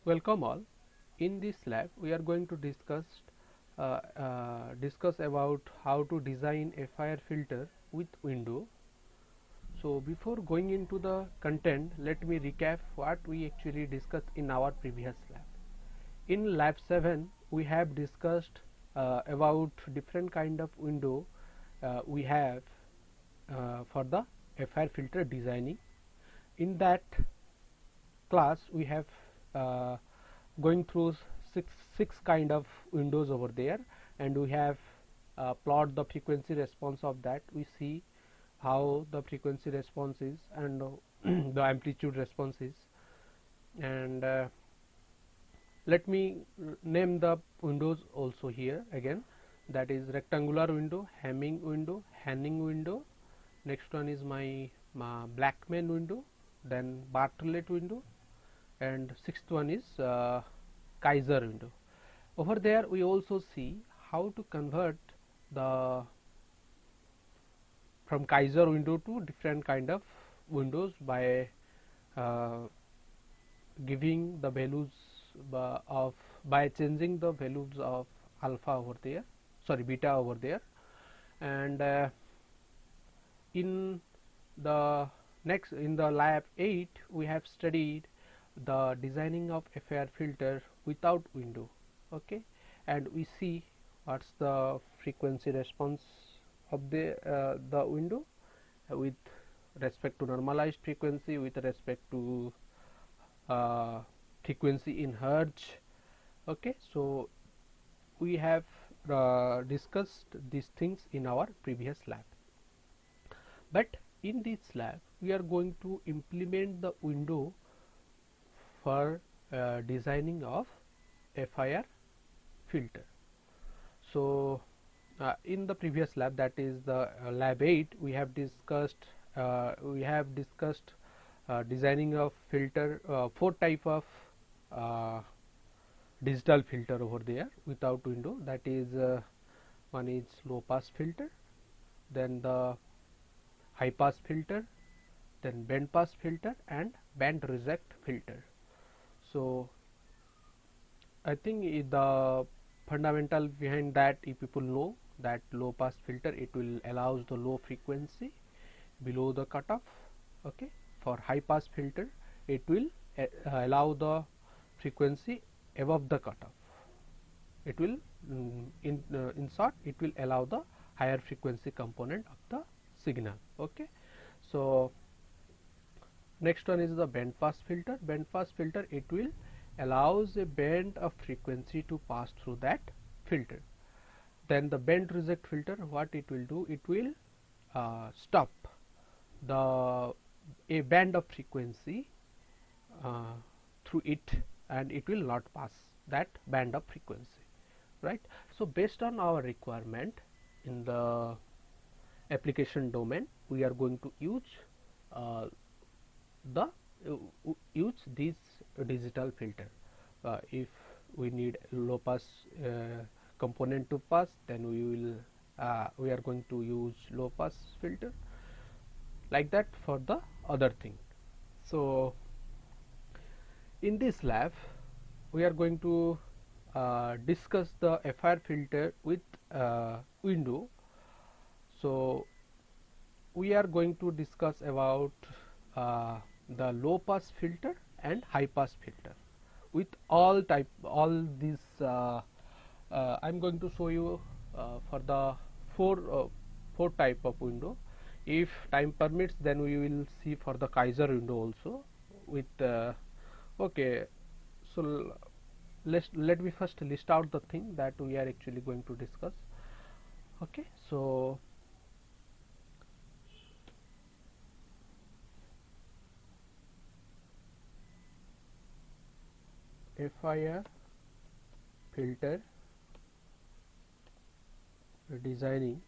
Welcome all. In this lab, we are going to discuss about how to design a fire filter with window. So before going into the content, let me recap what we actually discussed in our previous lab. In lab 7, we have discussed about different kind of window we have for the fire filter designing. In that class, we have uh, going through six kind of windows over there, and we have plot the frequency response of that. We see how the frequency response is and the amplitude response is, and let me name the windows also here again. That is rectangular window, Hamming window, Hanning window. Next one is my Blackman window, then Bartlett window, and sixth one is Kaiser window. Over there we also see how to convert the from Kaiser window to different kind of windows by uh, giving the values by changing the values of alpha over there, sorry, beta over there. And in the in the lab 8 we have studied the designing of a fire filter without window. Okay, and we see what's the frequency response of the window with respect to normalized frequency, with respect to frequency in hertz. Okay, so we have discussed these things in our previous lab, but in this lab we are going to implement the window for designing of a fire filter. So in the previous lab, that is the lab 8, we have discussed designing of filter, 4 type of digital filter over there without window. That is one is low pass filter, then the high pass filter, then band pass filter, and band reject filter. So I think the fundamental behind that, if people know that low pass filter, it will allows the low frequency below the cutoff. Okay, for high pass filter it will allow the frequency above the cutoff. It will in short, it will allow the higher frequency component of the signal. Okay, so next one is the band pass filter. Band pass filter, it will allows a band of frequency to pass through that filter. Then the band reject filter, what it will do, it will stop the a band of frequency through it, and it will not pass that band of frequency, right? So based on our requirement in the application domain, we are going to use this digital filter. If we need low pass component to pass, then we are going to use low pass filter, like that for the other thing. So in this lab we are going to discuss the fire filter with window. So we are going to discuss about the low pass filter and high pass filter with all these I'm going to show you for the four type of window. If time permits, then we will see for the Kaiser window also with okay. So let me first list out the thing that we are actually going to discuss. Okay, so fire filter designing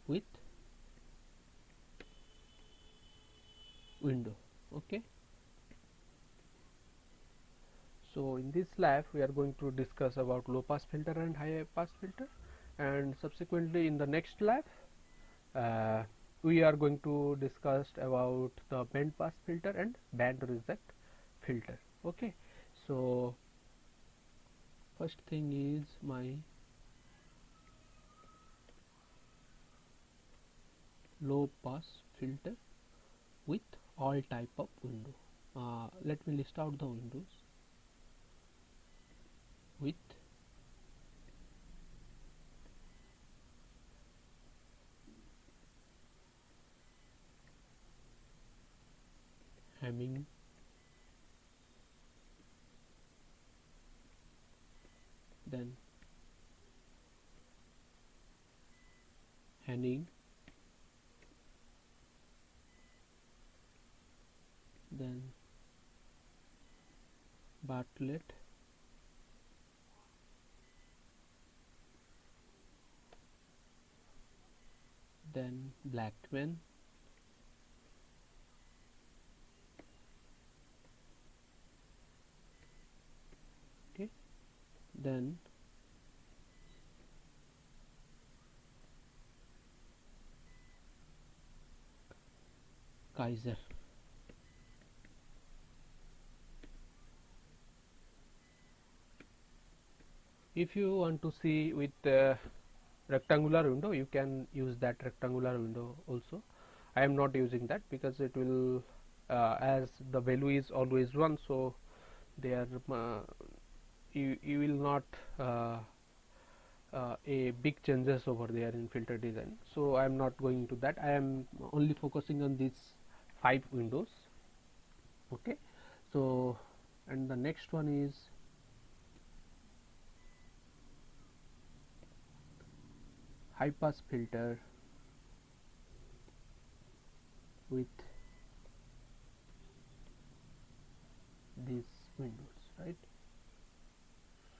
with window. Okay, So in this lab we are going to discuss about low pass filter and high pass filter, and subsequently in the next lab uh, we are going to discuss about the band pass filter and band reject filter. Okay, so first thing is my low pass filter with all type of window. Let me list out the windows with Hamming, then Henning, then Bartlett, then Blackman, okay, then Kaiser. If you want to see with rectangular window, you can use that rectangular window also. I am not using that because it will as the value is always 1, so there you will not a big changes over there in filter design. So I am not going to that. I am only focusing on these 5 windows. Okay, so and the next one is high pass filter with these windows, right?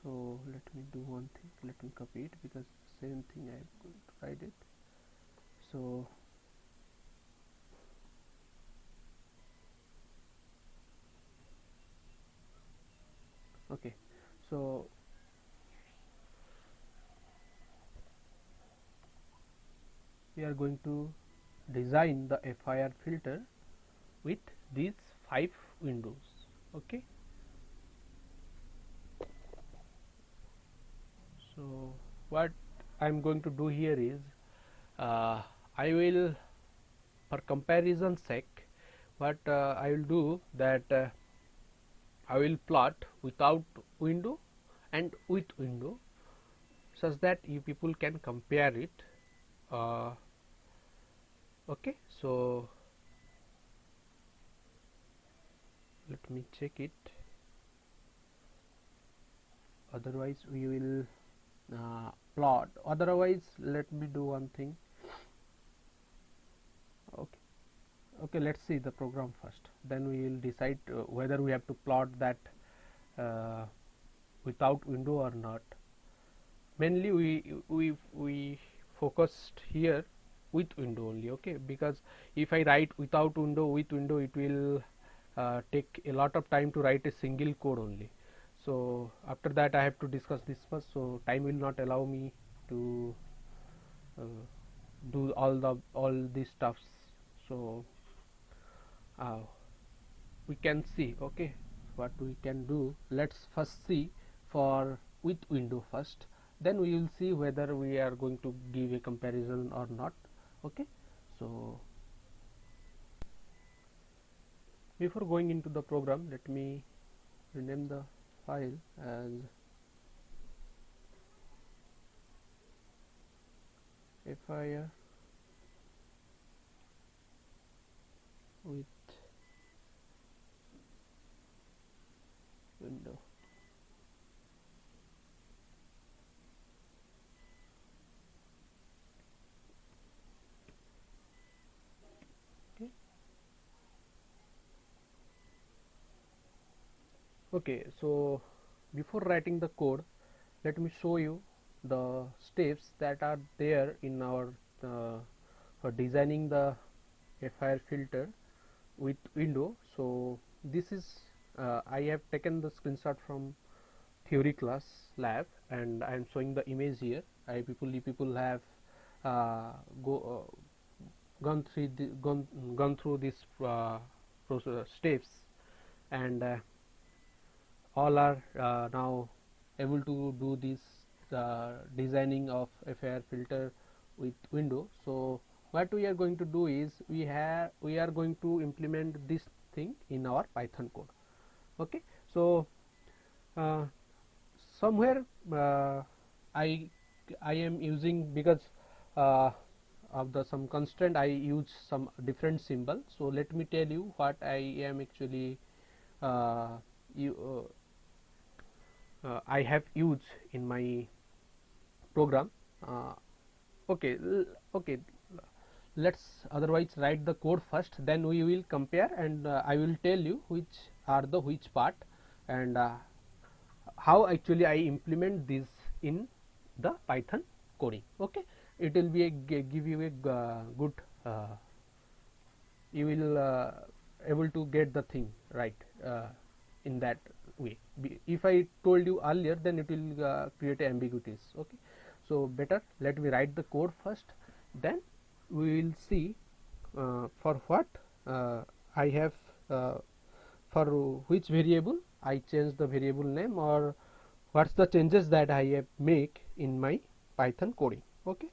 So let me do one thing, let me copy it because same thing I am going to write it. So okay, so we are going to design the FIR filter with these 5 windows. Okay, so what I am going to do here is I will, for comparison sake, what I will do that I will plot without window and with window, such that you people can compare it. Okay, so let me check it, otherwise we will plot. Otherwise let me do one thing. Okay, let's see the program first, then we will decide whether we have to plot that without window or not. Mainly we focused here with window only. Okay, because if I write without window, with window, it will take a lot of time to write a single code only. So after that I have to discuss this first, so time will not allow me to do all these stuffs. So we can see, okay, what we can do. Let's first see for with window first, then we will see whether we are going to give a comparison or not. Okay, so before going into the program, let me rename the file as FIR with window. Okay, so before writing the code, let me show you the steps that are there in our for designing the FIR filter with window. So this is I have taken the screenshot from theory class lab, and I am showing the image here. People have uh, go gone through this steps, and all are now able to do this designing of FIR filter with window. So what we are going to do is we are going to implement this thing in our Python code. Okay, so uh, somewhere I am using, because of the some constraint, I use some different symbol. So let me tell you what I am actually uh, I have used in my program. uh, okay okay, let's otherwise write the code first, then we will compare, and I will tell you which are the which part, and how actually I implement this in the Python coding. Okay, it will be give you a good you will able to get the thing right in that way. If I told you earlier, then it will create ambiguities. Okay, so better let me write the code first, then we will see for what I have for which variable I change the variable name, or what's the changes that I have make in my Python coding. Okay,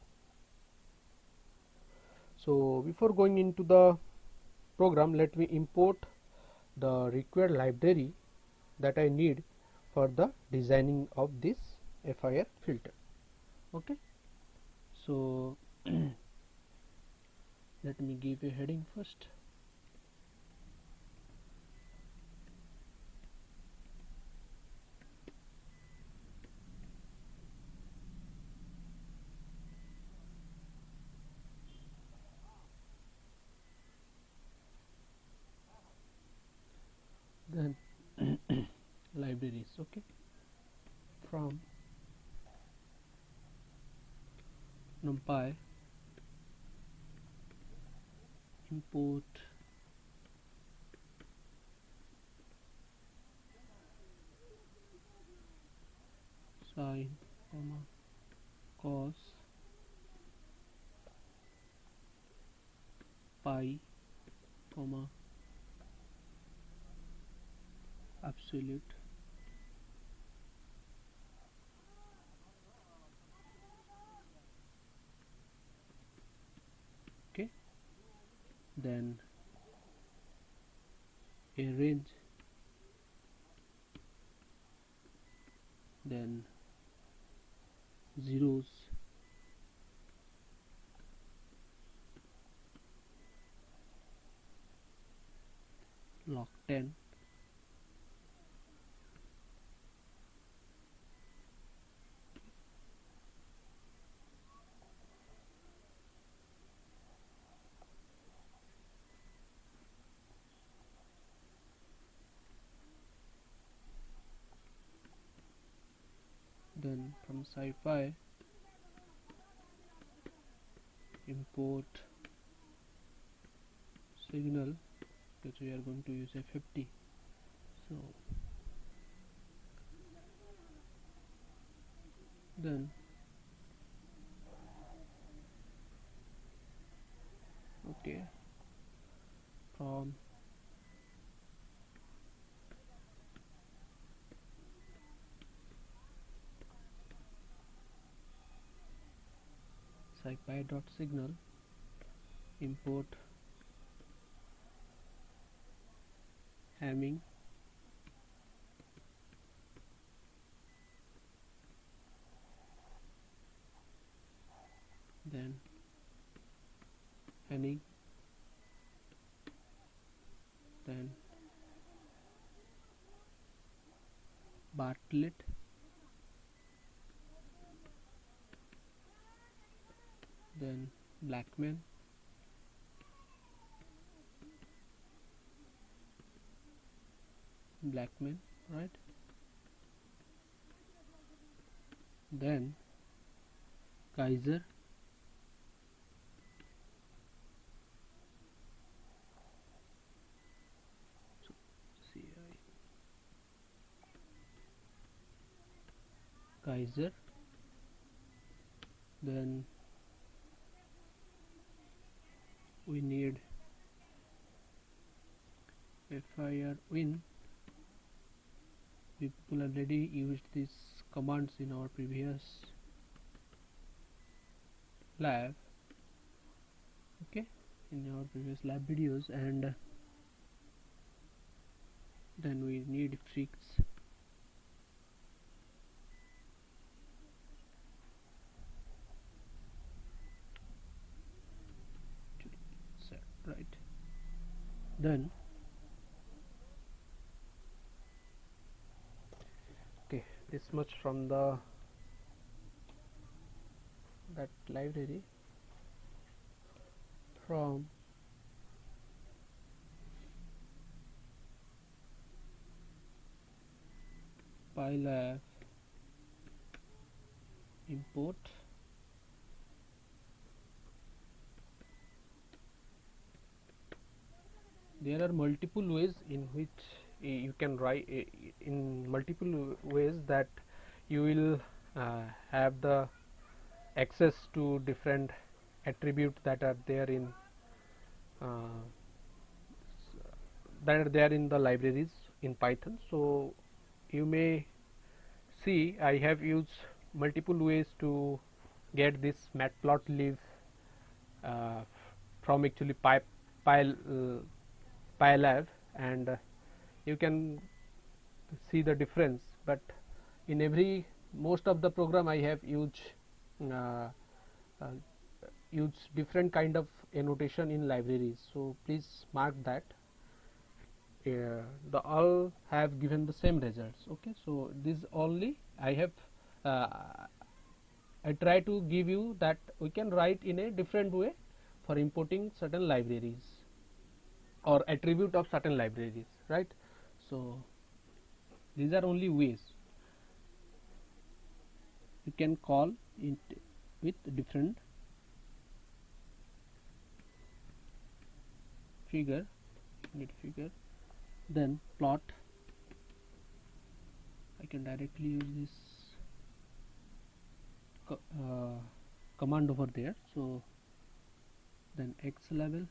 so before going into the program, let me import the required library that I need for the designing of this FIR filter. Okay, so let me give a heading first. Then libraries. Okay, from NumPy import sine, cos, pi, absolute, okay, then a range, then zeros, log 10, then from sci-fi import signal, because we are going to use a 50. So then okay, from scipy dot signal import Hamming, then Henning, then Bartlett, then Blackman, right, then Kaiser, so CI Kaiser, then we need fir win. People already used these commands in our previous lab, okay, in our previous lab videos, and then we need fix set, right. Then okay, this much from the that library. From pylab import there are multiple ways in which you can write in multiple ways that you will have the access to different attributes that are there in the libraries in Python. So you may see I have used multiple ways to get this matplotlib from actually pylab, and you can see the difference, but in most of the program I have used different kind of annotation in libraries, so please mark that the all have given the same results. Okay, so this only I have I try to give you that we can write in a different way for importing certain libraries or attribute of certain libraries, right? So these are only ways you can call it with different figure, then plot. I can directly use this command over there. So then x level,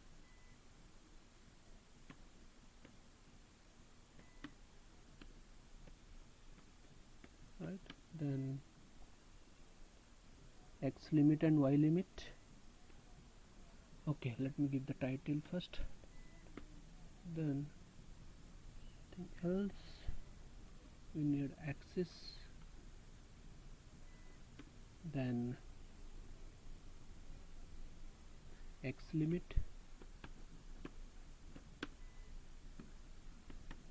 right, then x limit and y limit. Okay, let me give the title first, then anything else. We need axis, then x limit,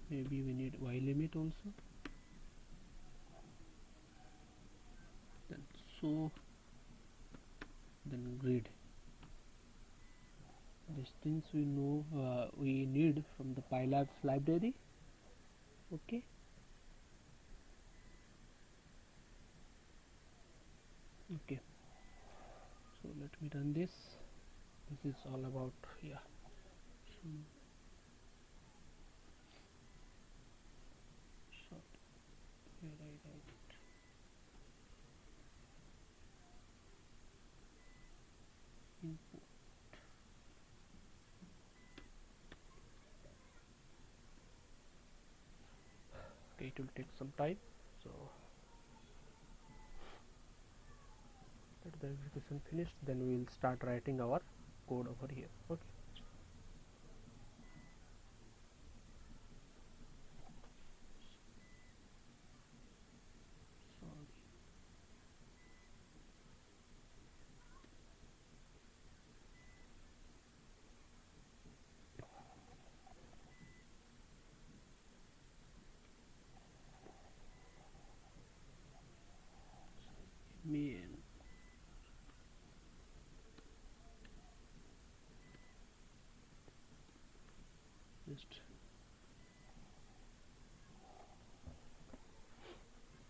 maybe we need y limit also, then so, then grid. These things we know we need from the pylab library. Okay, okay, so let me run this. This is all about, yeah, short where I write input. Okay, it will take some time, so let the execution finished, then we will start writing our code over here. Okay, sorry. Main just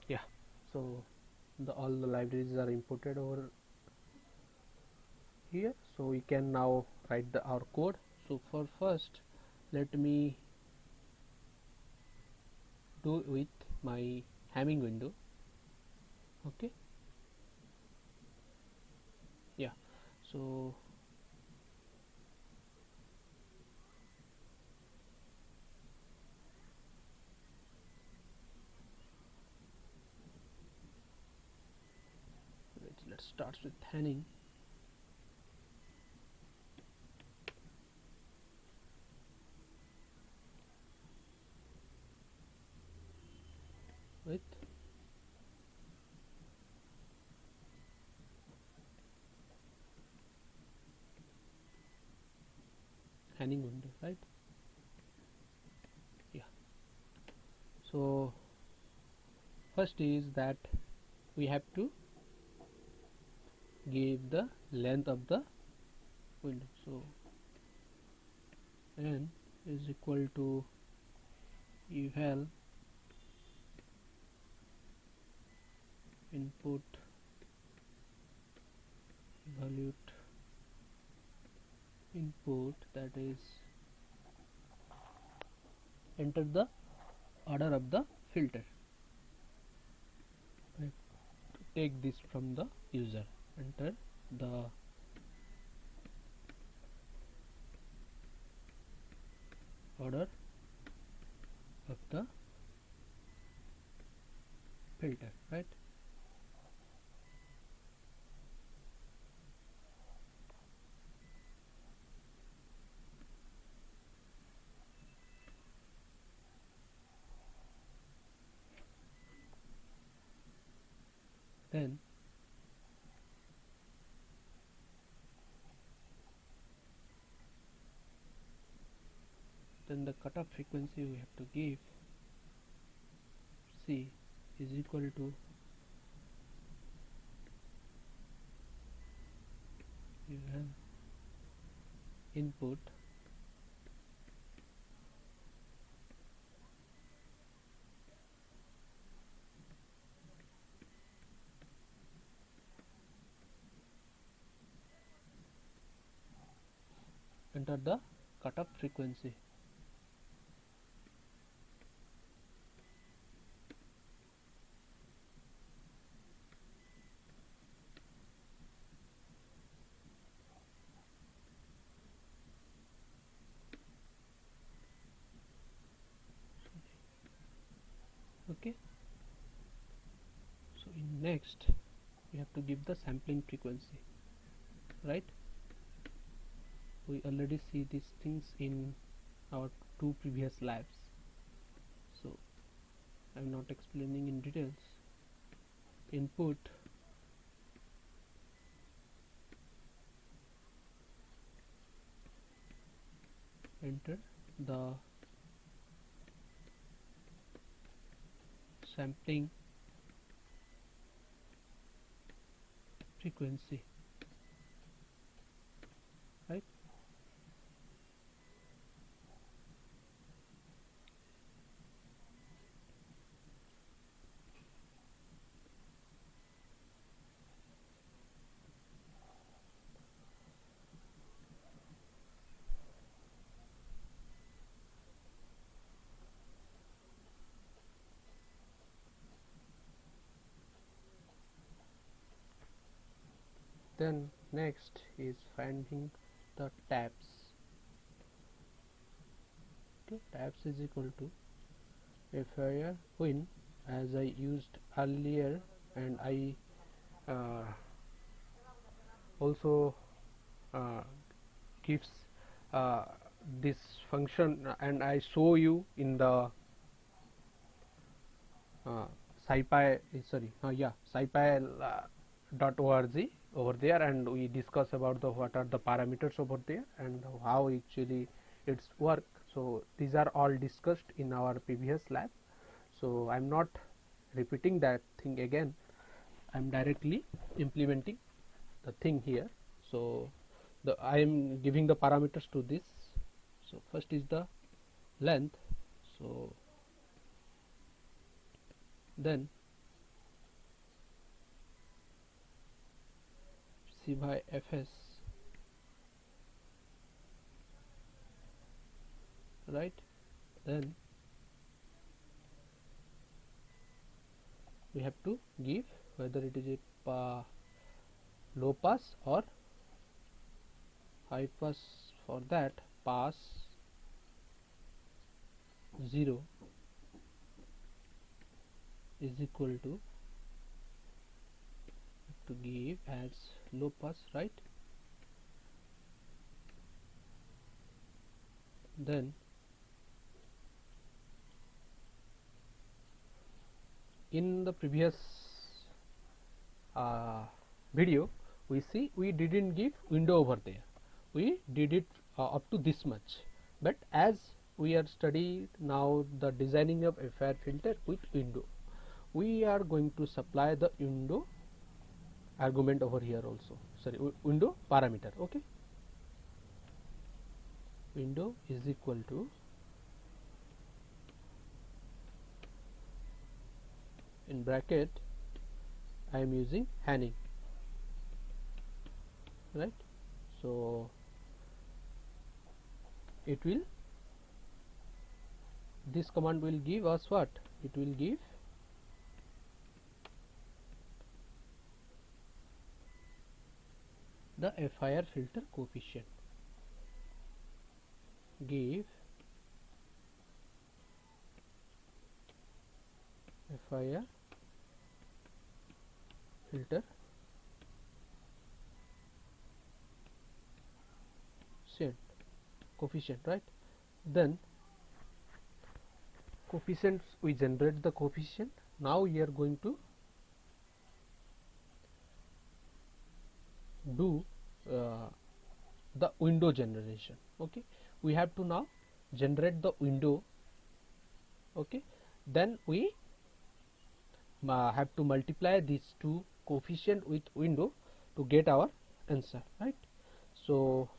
yeah, so all the libraries are imported over here, so we can now write our code. So for first, let me do with my Hamming window. Okay, yeah. So let's start with hanging. With hanging window, right? Yeah. So first is that we have to give the length of the window. So n is equal to eval input evaluate input, that is enter the order of the filter. I have to take this from the user. Enter the order of the filter, right? Then the cutoff frequency we have to give C is equal to eval input enter the cutoff frequency. Okay, so in next we have to give the sampling frequency, right? We already see these things in our two previous labs, so I'm not explaining in details. Input enter the sampling frequency, right? Then next is finding the tabs. Okay, tabs is equal to FIR win, as I used earlier, and I also gives this function, and I show you in the scipy scipy.org over there, and we discuss about the what are the parameters over there and how actually it's work. So these are all discussed in our previous lab, so I'm not repeating that thing again. I'm directly implementing the thing here. So I am giving the parameters to this. So first is the length, so then C by Fs, right? Then we have to give whether it is a low pass or high pass. For that, pass 0 is equal to give as low pass, right? Then in the previous video we see we didn't give window over there, we did it up to this much, but as we are studying now the designing of FIR filter with window, we are going to supply the window argument over here also, sorry, window parameter. Okay, window is equal to, in bracket I am using Hanning, right? So it will, this command will give us what? It will give the FIR filter coefficient, give FIR filter coefficient, right? Then coefficients, we generate the coefficient. Now we are going to do the window generation. Okay, we have to now generate the window. Okay, then we have to multiply these two coefficient with window to get our answer, right? So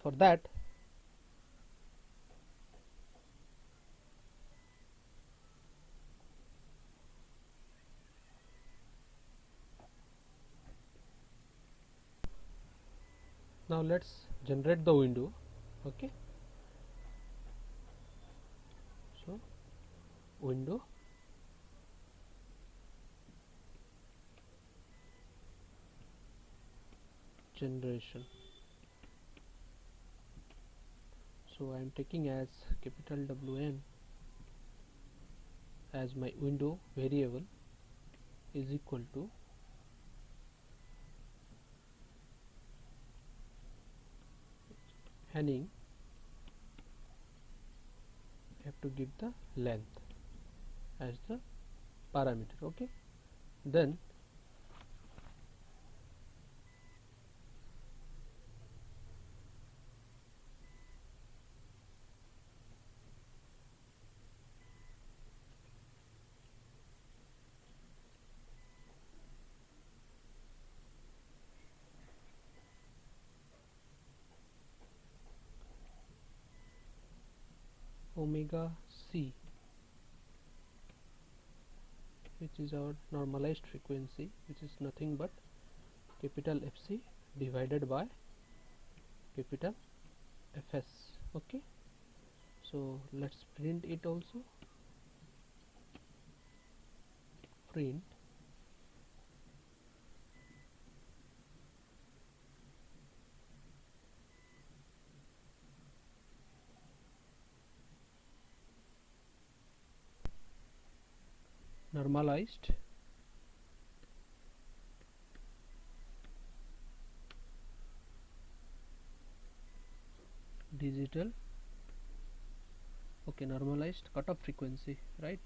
for that, now let's generate the window. Okay, so window generation. So I am taking as capital WN as my window variable is equal to Hanning. I have to give the length as the parameter. Okay, then omega c, which is our normalized frequency, which is nothing but capital FC divided by capital Fs. Okay, so let's print it also. Print normalized digital, okay, normalized cutoff frequency, right?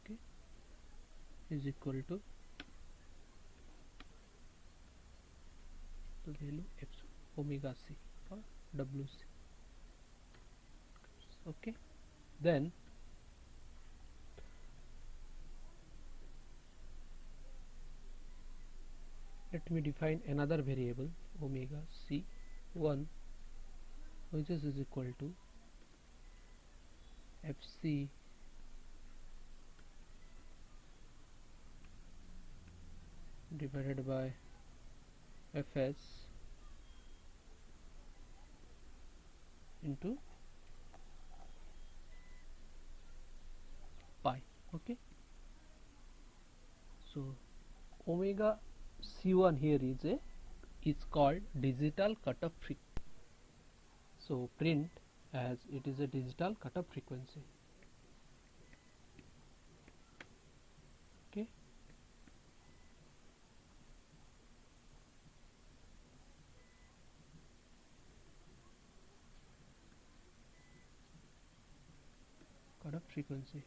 Okay, is equal to the value f omega c or wc. Okay, then let me define another variable omega c1, which is equal to fc divided by fs into pi. Okay, so omega c1 here is called digital cutoff frequency. So print as it is a digital cutoff frequency. Okay, cutoff frequency.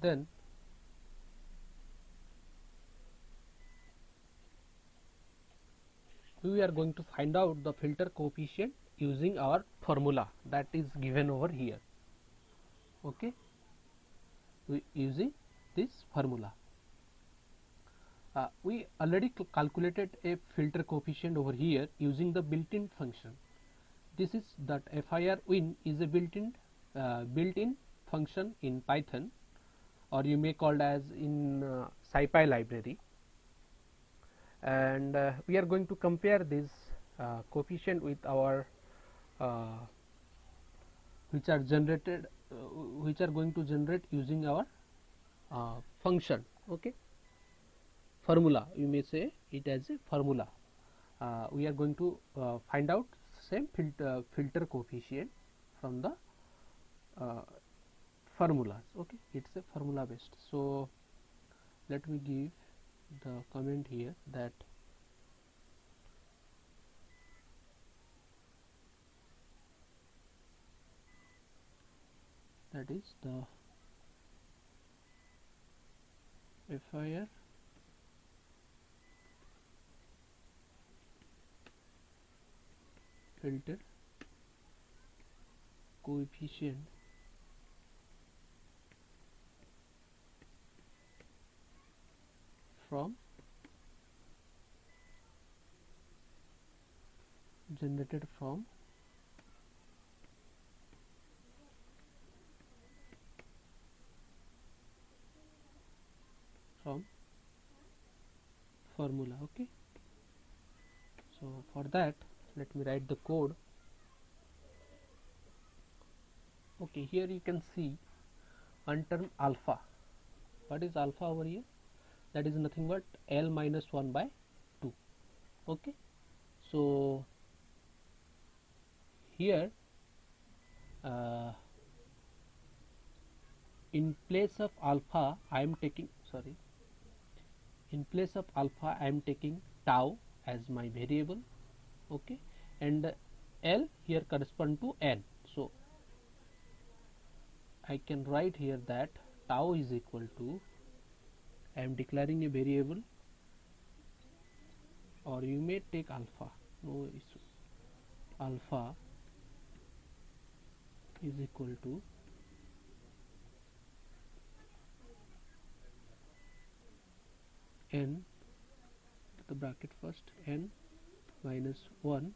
Then we are going to find out the filter coefficient using our formula that is given over here. Okay, using this formula. We already calculated a filter coefficient over here using the built-in function. This is that FIR win is a built-in function in Python, or you may call it as in SciPy library, and we are going to compare this coefficient with our which are going to generate using our function. Okay, formula, you may say it as a formula. We are going to find out same filter coefficient from the formulas. Okay, it's a formula based. So let me give the comment here that is the FIR filter coefficient from generated from formula. Okay, so for that let me write the code. Okay, here you can see unterm alpha. What is alpha over here? That is nothing but L minus 1 by 2. Okay, so here in place of alpha I am taking tau as my variable. Okay, and L here correspond to n, so I can write here that tau is equal to, I am declaring a variable, or you may take alpha, no issue, alpha is equal to n, the bracket first, n minus 1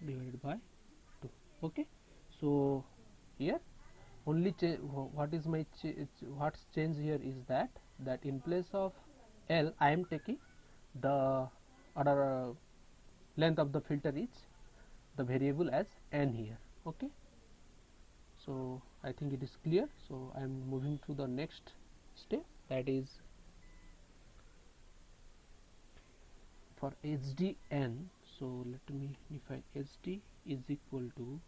divided by 2. Okay, so here only what's changed here is that in place of L I am taking the other length of the filter is the variable as n here. Okay, so I think it is clear. So I am moving to the next step, that is for HDN. So let me define HD is equal to,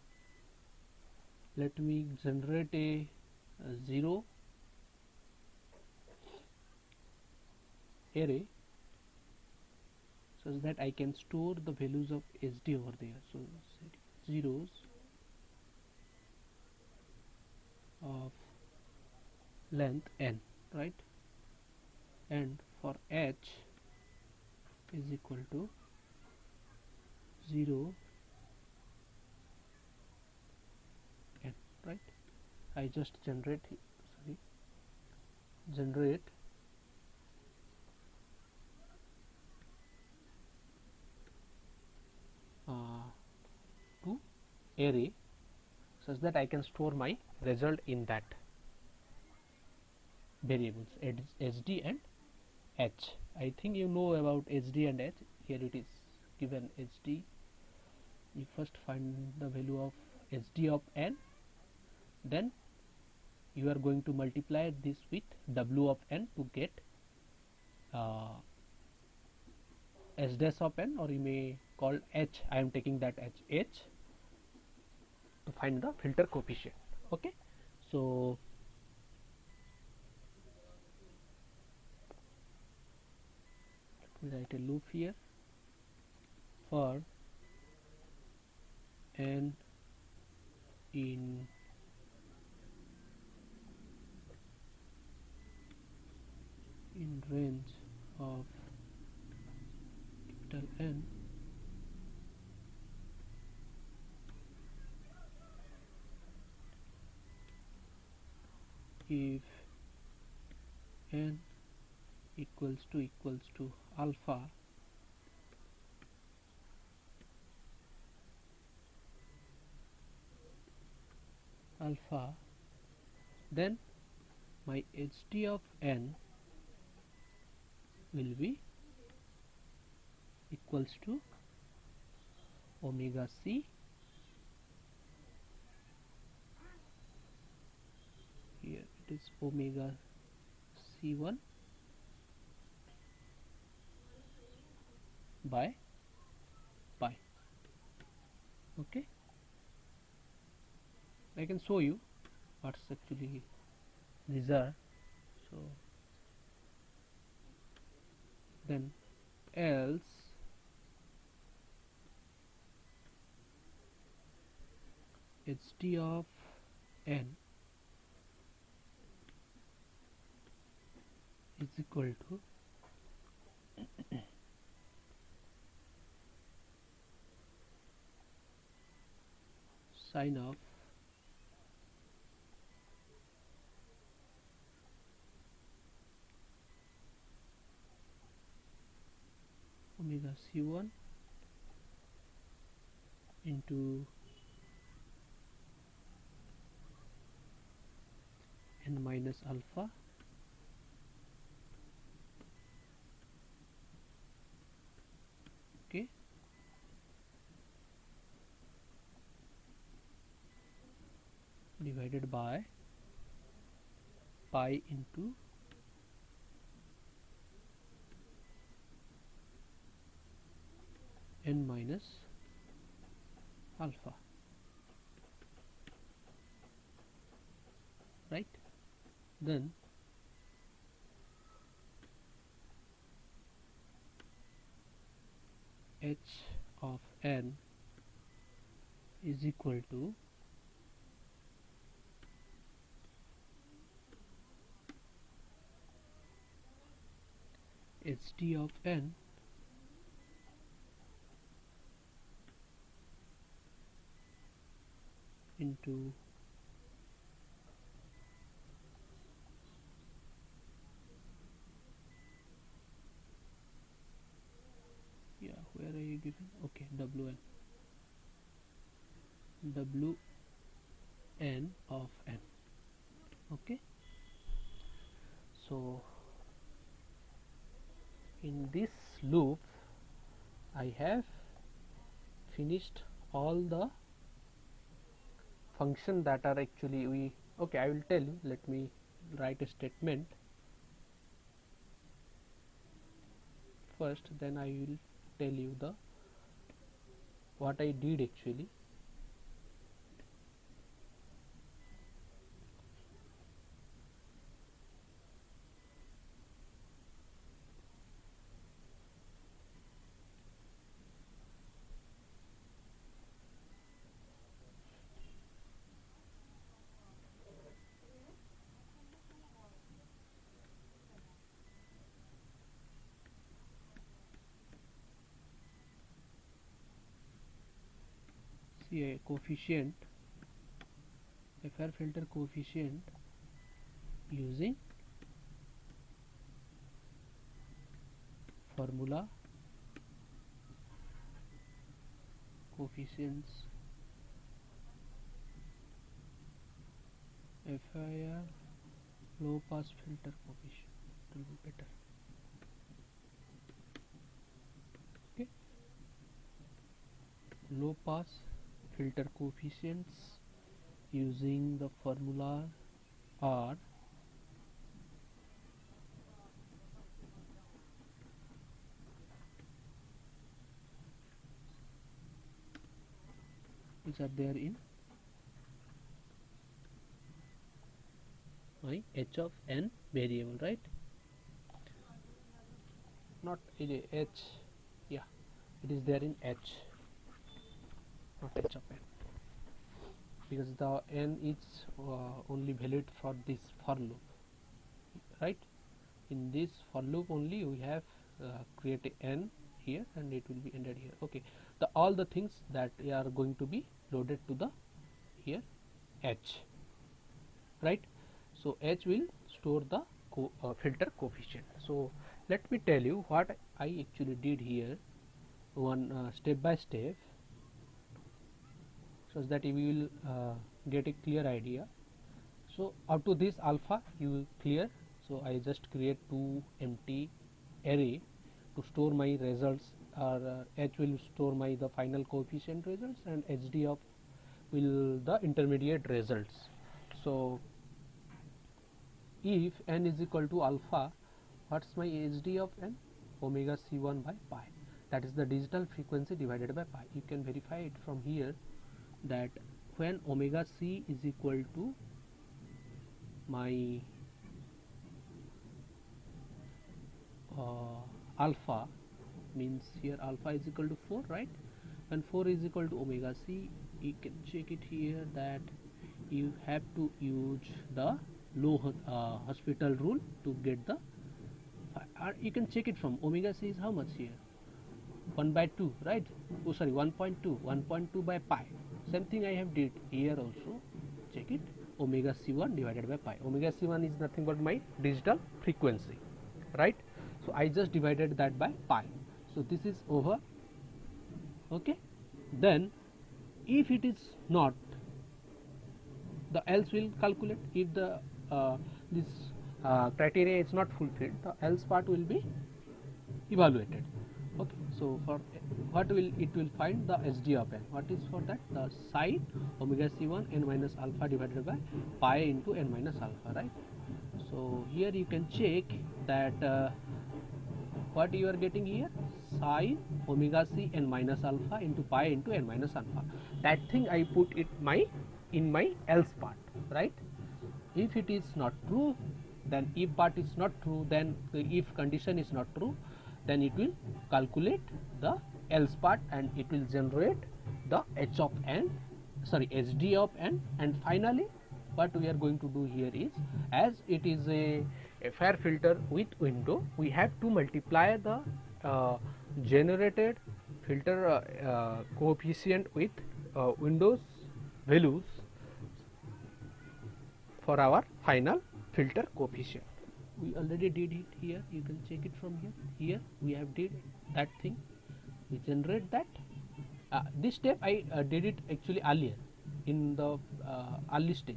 let me generate a 0 array such that I can store the values of HD over there. So zeros of length n, right, and for H is equal to 0 n, right. I just generate two array such that I can store my result in that variables HD and H. I think you know about HD and H. Here it is given HD. You first find the value of HD of n, then you are going to multiply this with W of n to get S dash of n, or you may call H. I am taking that as H to find the filter coefficient. Okay, so let me write a loop here. For n in range of capital N, if n equals to alpha, then my HD of n will be equals to omega c, here it is omega c1 by pi. Okay, I can show you what's actually these are. So then else HD of n is equal to sine of omega c1 into n minus alpha okay, divided by pi into n minus alpha, right? Then H of n is equal to HD of n into where are you given? Okay, Wn of n. Okay, so in this loop I have finished all the function that are actually okay, I will tell you. Let me write a statement first, then I will tell you the what I did actually. A coefficient, FR filter coefficient using formula coefficients FIR low pass filter coefficient, it will be better. Okay, low pass filter coefficients using the formula are which are there in my h of n variable, right? Not h, yeah, it is there in h, not h of n, because the n is only valid for this for loop, right? In this for loop only we have created n here and it will be ended here. Okay, the all the things that are going to be loaded to the here h, right? So h will store the filter coefficient. So let me tell you what I actually did here, one step by step, so that you will get a clear idea. So out to this alpha you will clear, so I just create two empty array to store my results, or h will store my the final coefficient results and hd of will the intermediate results. So if n is equal to alpha, what's my hd of n? Omega c1 by pi, that is the digital frequency divided by pi. You can verify it from here, that when omega c is equal to my alpha, means here alpha is equal to 4, right? When 4 is equal to omega c, you can check it here that you have to use the low hospital rule to get the you can check it from omega c is how much here, 1 by 2, right? Oh sorry, 1.2 by pi. Same thing I have did here also, check it, omega c1 divided by pi. Omega c1 is nothing but my digital frequency, right? So I just divided that by pi, so this is over. Okay, then if it is not, the else will calculate. If the this criteria is not fulfilled, the else part will be evaluated. Okay, so for what will it will find the hd of n. What is for that? The sine omega c1 n minus alpha divided by pi into n minus alpha, right? So here you can check that what you are getting here, sine omega c n minus alpha into pi into n minus alpha. That thing I put it in my else part, right? If it is not true, then if part is not true, then the if condition is not true, then it will calculate the else part and it will generate the h of n, sorry, hd of n. And finally what we are going to do here is, as it is a FIR filter with window, we have to multiply the generated filter coefficient with windows values for our final filter coefficient. We already did it here, you can check it from here. Here we have did that thing, we generate that. This step I did it actually earlier in the early stage.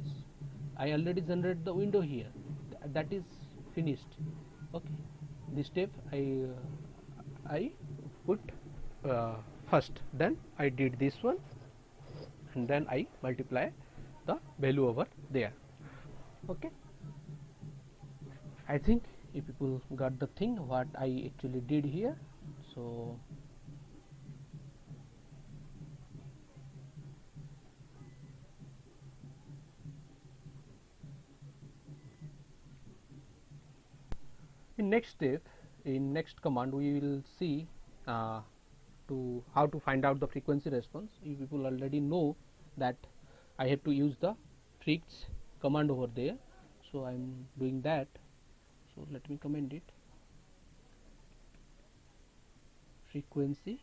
I already generated the window here, that is finished. Okay, this step I put first, then I did this one, and then I multiply the value over there. Okay, I think if people got the thing what I actually did here. So in next step, in next command, we will see to how to find out the frequency response. You people already know that I have to use the freq command over there, so I am doing that. So let me comment it, frequency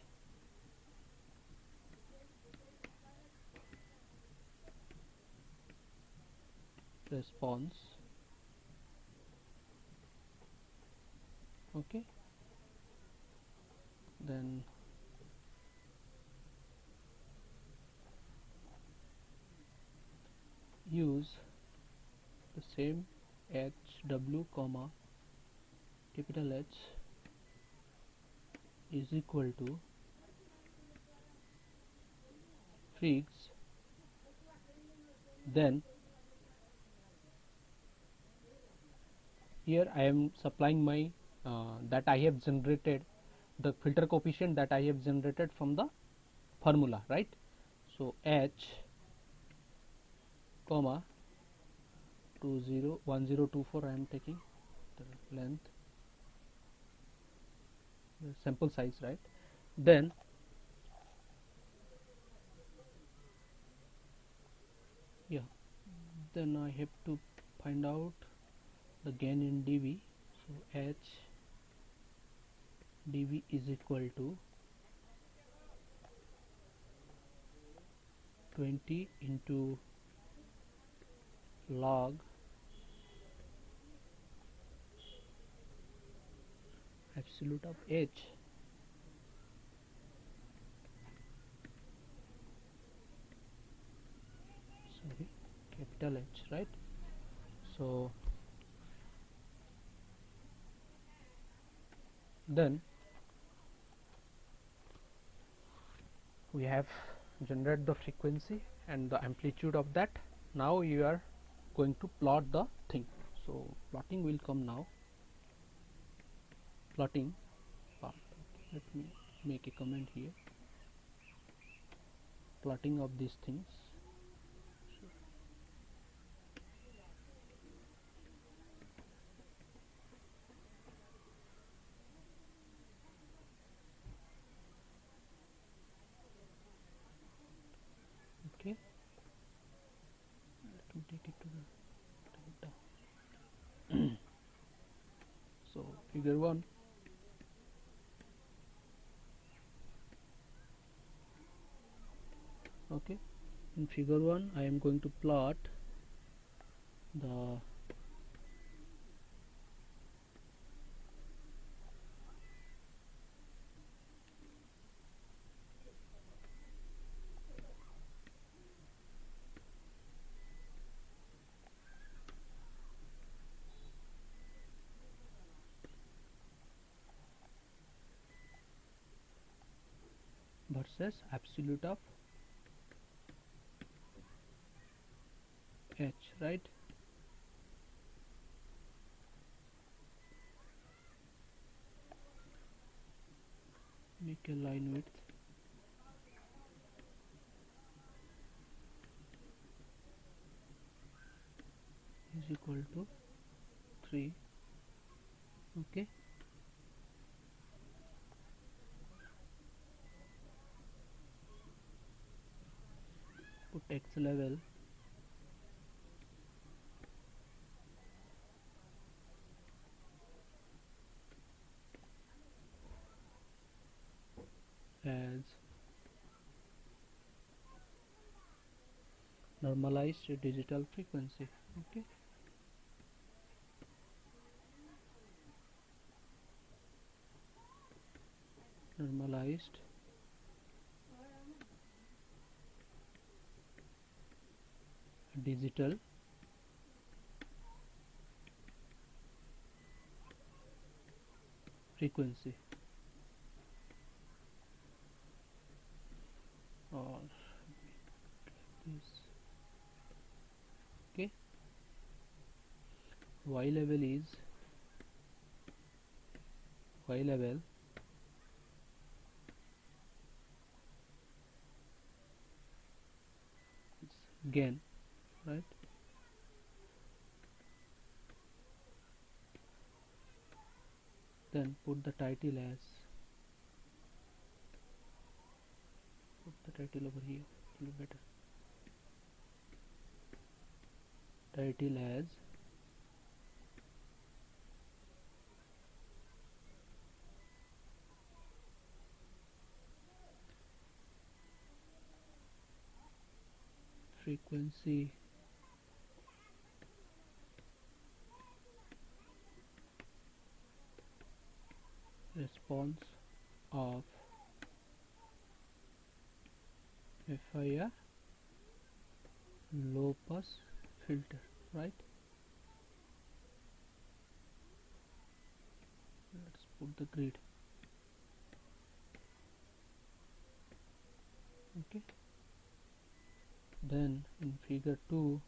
response. Okay, then use the same HW comma capital H is equal to fix. Then here I am supplying my that I have generated, the filter coefficient that I have generated from the formula, right? So H comma 1024 I am taking the length, the sample size, right? Then then I have to find out the gain in dB. So H dB is equal to 20 into log absolute of H. Sorry, capital H, right? So then we have generated the frequency and the amplitude of that. Now you are going to plot the thing. So plotting will come now. Plotting part. Let me make a comment here. Plotting of these things. Okay. Let me take it to the data. So figure 1. Okay, in figure 1 I am going to plot the versus absolute of H, right? Make a line width is equal to 3. Okay, put X level as normalized digital frequency. Okay, normalized digital frequency, or this. Okay, Y level is Y level gain, right? Then put the title over here, it will be better. Title as frequency response of FIR low pass filter, right? put the grid. Okay, then in figure 2,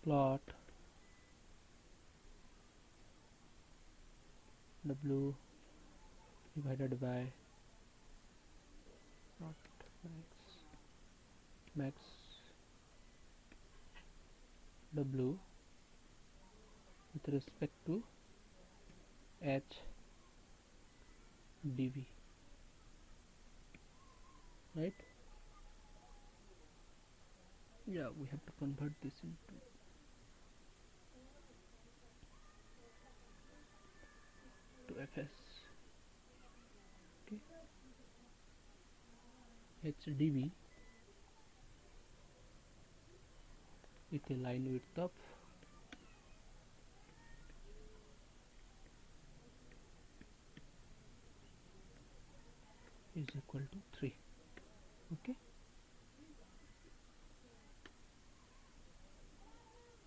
plot W divided by not max W with respect to H dV, right? Yeah, we have to convert this into Fs. Okay, H dV with a line width of is equal to 3. Okay,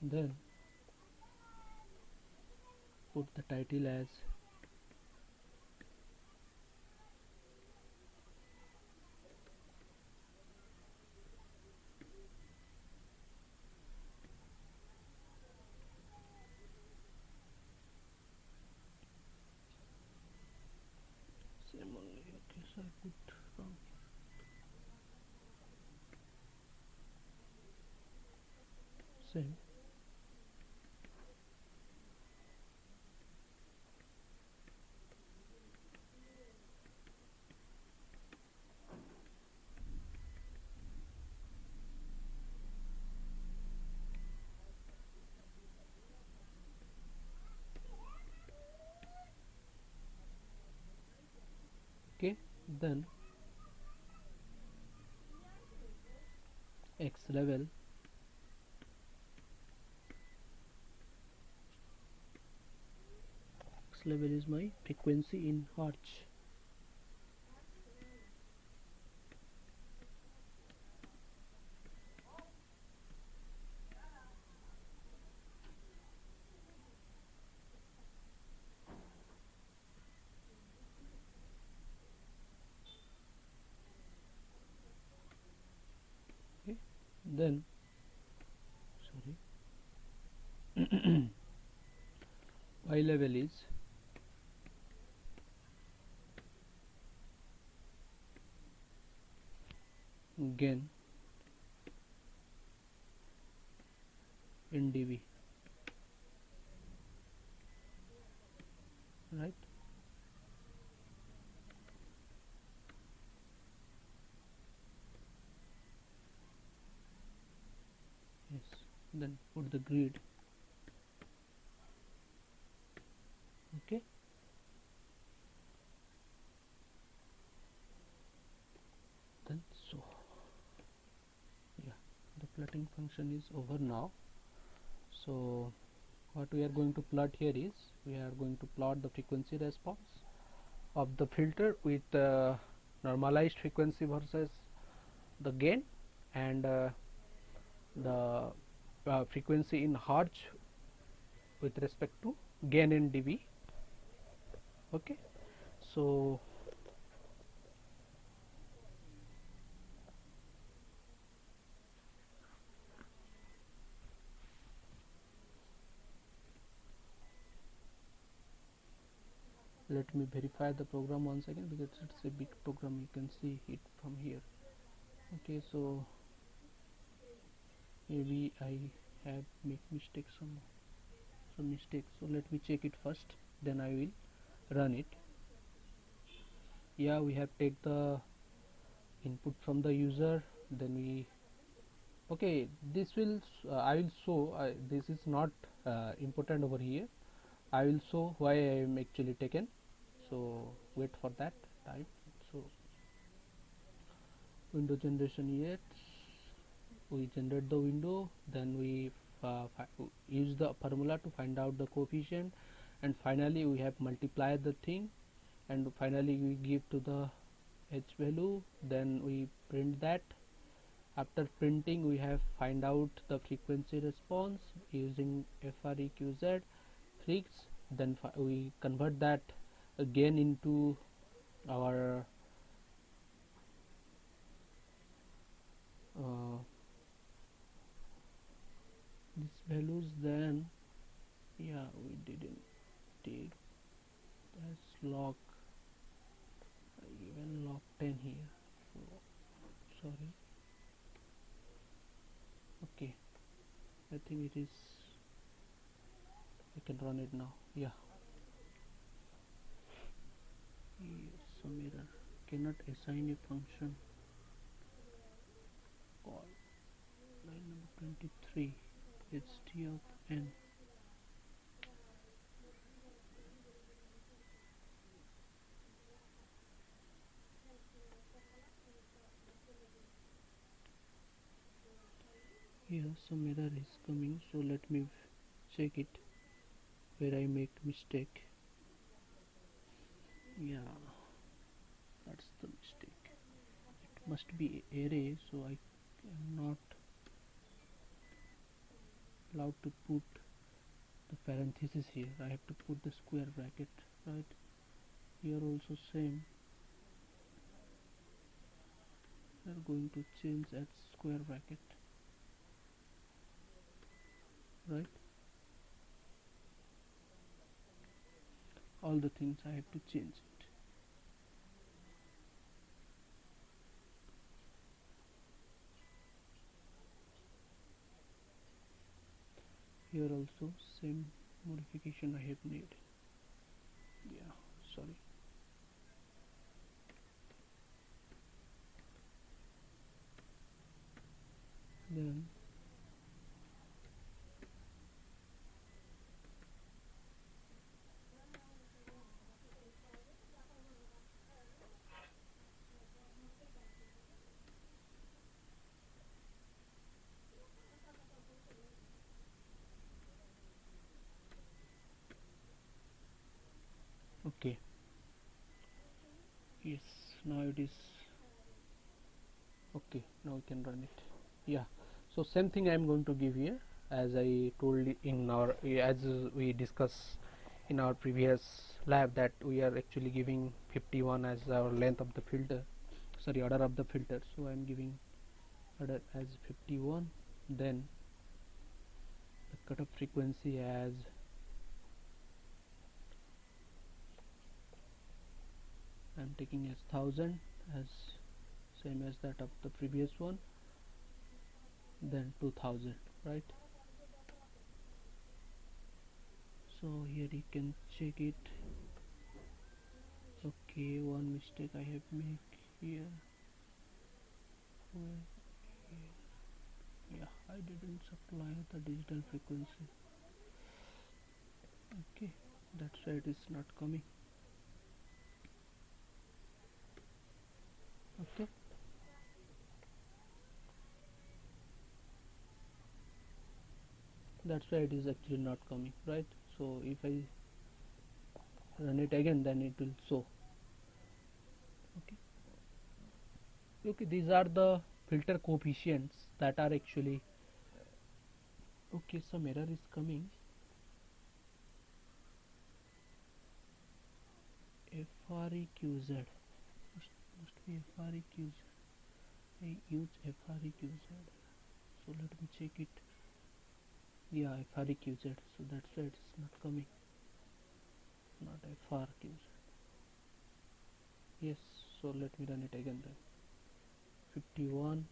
then put the title as same only. Okay, so I put wrong. Same. Okay, then X level is my frequency in hertz. Okay, then Y level is gain in dB, right? Yes, then put the grid. Okay, then so yeah, the plotting function is over now. So what we are going to plot here is we are going to plot the frequency response of the filter with normalized frequency versus the gain, and the frequency in hertz with respect to gain in dB. Okay, so let me verify the program once again, because it's a big program, you can see it from here. Okay, so maybe I have make mistakes, some mistakes, so let me check it first, then I will run it. Yeah, we have take the input from the user, then we okay, this will I will show this is not important over here. I will show why I am actually taken, so wait for that time. So window generation, yet we generate the window, then we use the formula to find out the coefficient, and finally we have multiplied the thing, and finally we give to the h value, then we print that. After printing, we have find out the frequency response using FREQZ freaks, then we convert that again into our these values. Then yeah, we didn't take as log, even log 10 here, so sorry. Okay, I think it is, I can run it now. Yeah, some error, cannot assign a function call. Line number 23, ht of n. Here some error is coming, so let me check it where I make mistake. Yeah, that's the mistake. It must be array, so I am not allowed to put the parenthesis here. I have to put the square bracket, right? Here also same. We are going to change at square bracket, right? All the things I have to change it. Here also same modification I have made. Yeah, sorry. Then okay, yes, now it is okay. Now we can run it. Yeah, so same thing I am going to give here, as I told in our, as we discussed in our previous lab, that we are actually giving 51 as our length of the filter, sorry, order of the filter. So I am giving order as 51, then the cutoff frequency as I am taking as 1000, as same as that of the previous one, then 2000, right? So here you can check it. Okay, one mistake I have made here. Yeah, I didn't supply the digital frequency. Okay, that's why it is not coming. Okay, that's why it is actually not coming, right? So if I run it again, then it will show. Okay, these are the filter coefficients that are actually okay. Some error is coming. FREQZ must be FREQZ. I use FREQZ, so let me check it. Yeah, FREQZ, so that's why it's not coming, not FRQZ. Yes, so let me run it again then. 51,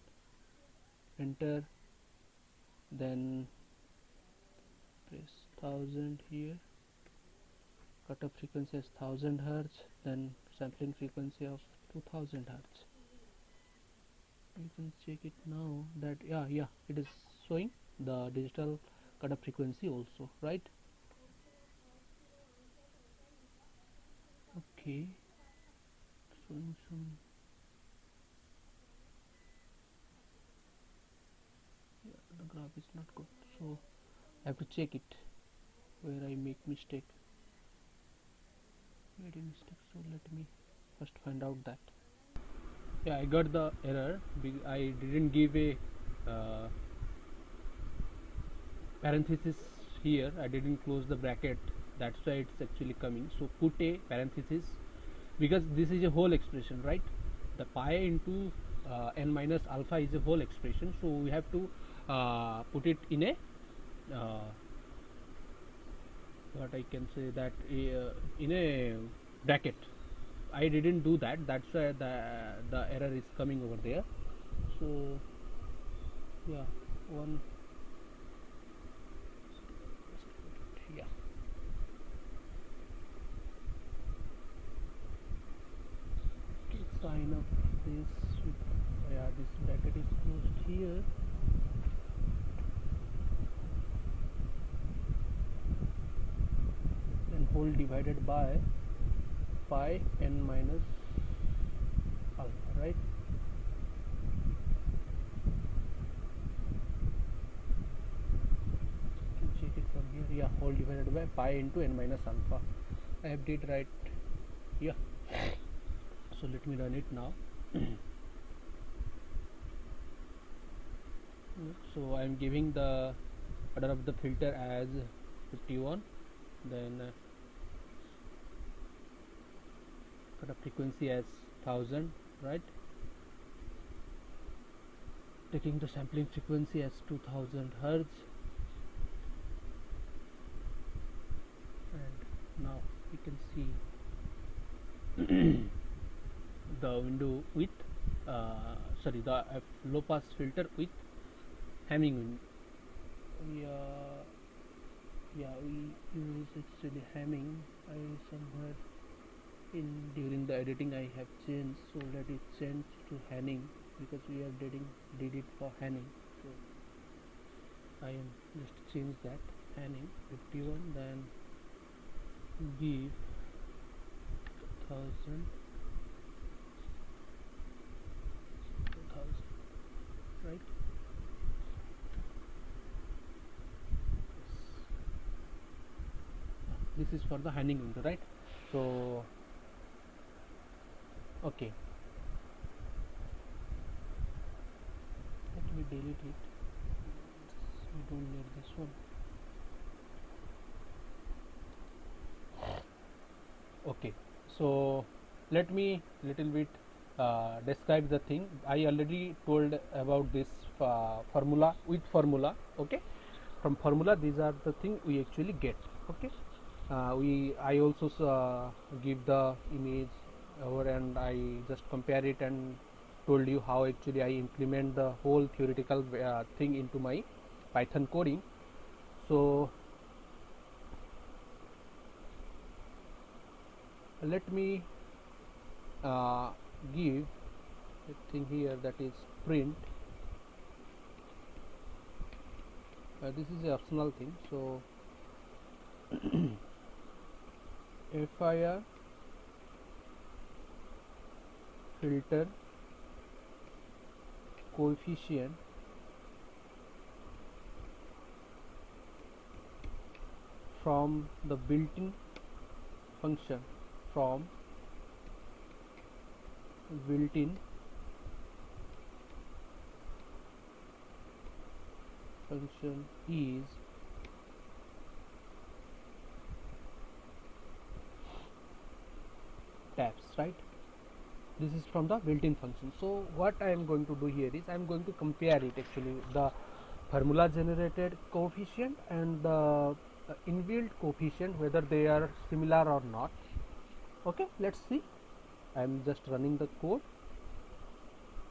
enter, then press 1000 here, cutoff frequency is 1000 Hz, then sampling frequency of 2000 Hz. You can check it now that yeah, it is showing the digital cutoff frequency also, right? Okay, showing some, yeah, the graph is not good, so I have to check it where I make mistake. made a mistake, so let me first find out that. Yeah, I got the error. I didn't give a parenthesis here. I didn't close the bracket, that's why it's actually coming. So put a parenthesis, because this is a whole expression, right? The pi into n minus alpha is a whole expression, so we have to put it in a what I can say that in a bracket. I didn't do that, that's why the error is coming over there. So yeah, one, yeah, sign up this with, yeah, this bracket is closed here. Then whole divided by pi n minus alpha, right? You can check it from here. Yeah, whole divided by pi into n minus alpha. I have did right. Yeah. So let me run it now. So I am giving the order of the filter as 51, then cut off frequency as 1000, right? Taking the sampling frequency as 2000 Hertz, and now we can see the window with the low pass filter with Hamming window. Yeah, we use actually Hamming. I somewhere during the editing I have changed, so let it change to Hamming, because we are did it for Hamming. So I am just change that Hamming 51, then give 1000, right? This is for the Hamming window, right? So okay, let me delete it. We don't need this one. Okay, so let me little bit describe the thing. I already told about this formula with formula. Okay, from formula these are the thing we actually get. Okay, I also give the image over, and I just compare it and told you how actually I implement the whole theoretical thing into my Python coding. So let me give a thing here, that is print. This is a optional thing. So FIR filter coefficient from the built-in function, from built-in function is tabs, right? This is from the built-in function. So what I am going to do here is I am going to compare it, actually the formula generated coefficient and the inbuilt coefficient, whether they are similar or not. Okay, let's see. I am just running the code.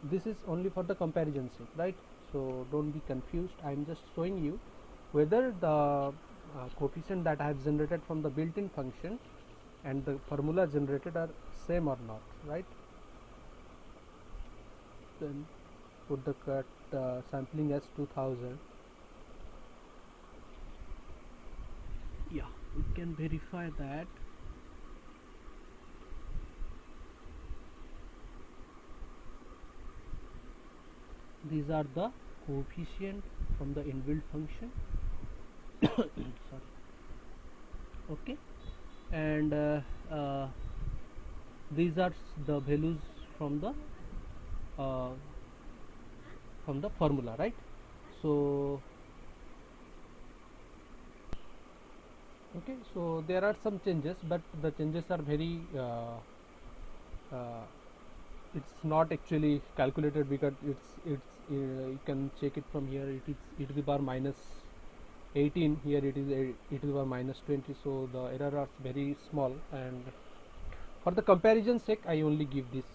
This is only for the comparison sake, right? So don't be confused. I am just showing you whether the coefficient that I have generated from the built-in function and the formula generated are same or not, right? Then put the cut sampling as 2000. Yeah, we can verify that. These are the coefficient from the inbuilt function. Sorry. Okay, and these are the values from the uh, formula, right? So okay, so there are some changes, but the changes are very uh, it's not actually calculated, because it's you can check it from here. It is e to the power minus 18, here it is e to the power minus 20, so the error are very small, and for the comparison sake I only give this,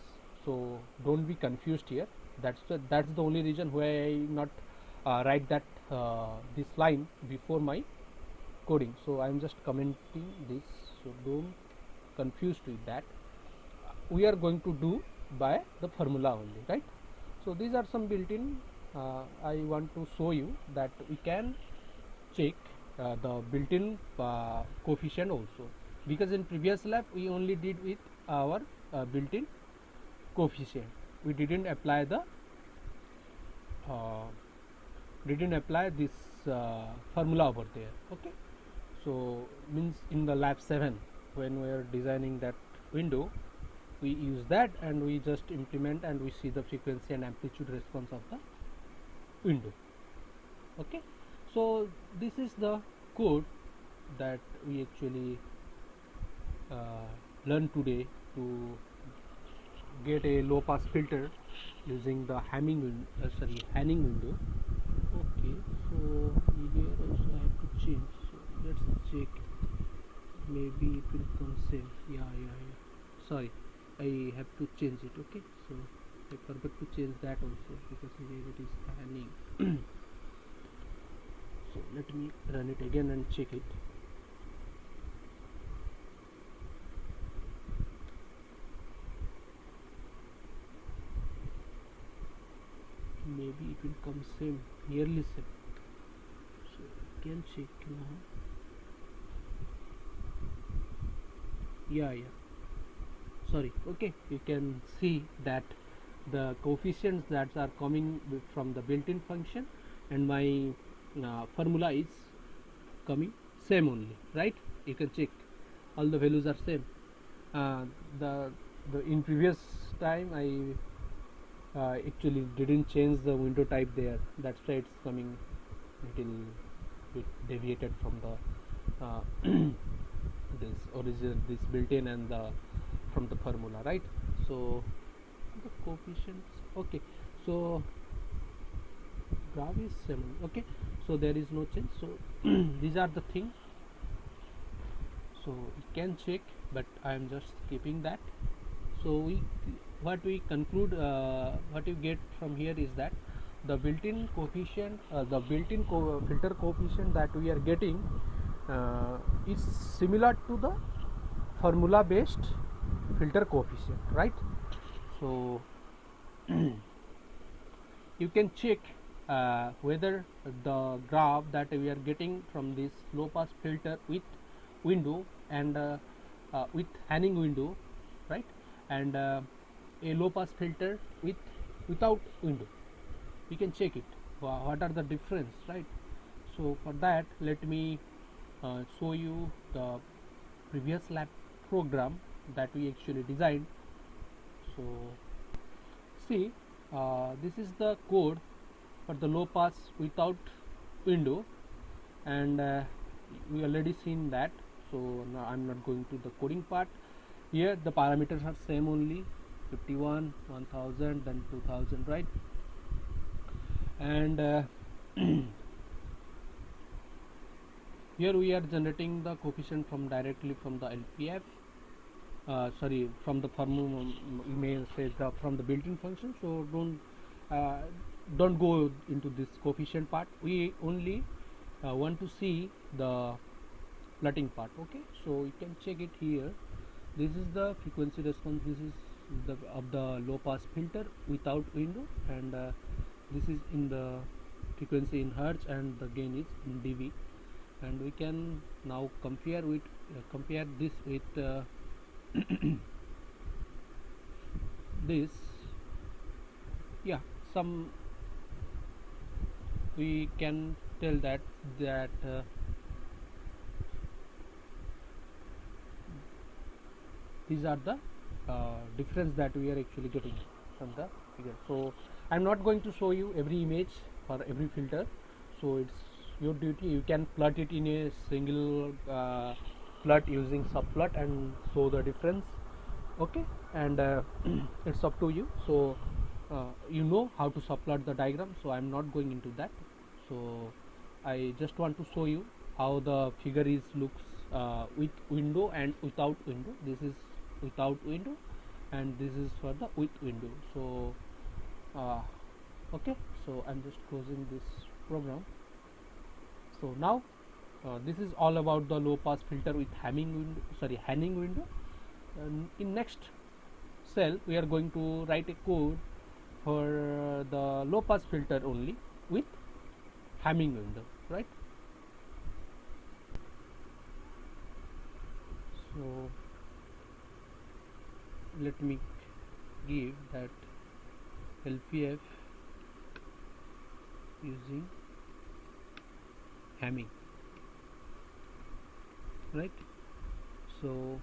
so don't be confused here. That's the only reason why I not write that this line before my coding, so I'm just commenting this, so don't confused with that. We are going to do by the formula only, right? So these are some built-in. I want to show you that we can check the built-in coefficient also, because in previous lab we only did with our built-in coefficient. We didn't apply the this formula over there. Okay, so means in the lab 7 when we are designing that window, we use that and we just implement and we see the frequency and amplitude response of the window. Okay, so this is the code that we actually learned today to get a low pass filter using the Hanning window. Okay, so here also I have to change, so let's check, maybe it will come same. Yeah, sorry, I have to change it. Okay, so I forgot to change that also, because here it is Hanning. So let me run it again and check it. Maybe it will come same, nearly same, so I can check now. Yeah, sorry. Okay, you can see that the coefficients that are coming from the built-in function and my formula is coming same only, right? You can check all the values are same. The in previous time I actually didn't change the window type there, that's why it's coming little bit deviated from the this built-in and the from the formula, right? So the coefficients, okay, so graph is same. Okay, so there is no change, so these are the things, so you can check, but I am just keeping that. So what we conclude, what you get from here is that the built-in coefficient, the built-in filter coefficient that we are getting is similar to the formula based filter coefficient, right? So you can check whether the graph that we are getting from this low pass filter with window and with Hanning window, right, and a low pass filter without window, we can check it, what are the difference, right? So for that, let me show you the previous lab program that we actually designed. So see, this is the code for the low pass without window, and we already seen that, so now I'm not going to the coding part. Here the parameters are same only, 51, 1000, then 2000, right? And here we are generating the coefficient from directly from the LPF, sorry, from the formula, you may say from the built-in function, so don't go into this coefficient part. We only want to see the plotting part. Okay, so you can check it here. This is the frequency response, this is the of the low pass filter without window, and this is in the frequency in hertz, and the gain is in dB, and we can now compare this with this. Yeah, some we can tell that these are the difference that we are actually getting from the figure. So I'm not going to show you every image for every filter, so it's your duty. You can plot it in a single plot using subplot and show the difference, okay, and it's up to you. So you know how to subplot the diagram, so I'm not going into that. So I just want to show you how the figure is looks with window and without window. This is without window and this is for the with window. So okay, so I'm just closing this program. So now this is all about the low pass filter with Hanning window. And in next cell we are going to write a code for the low pass filter only with Hamming window, right? So let me give that LPF using Hamming, right? So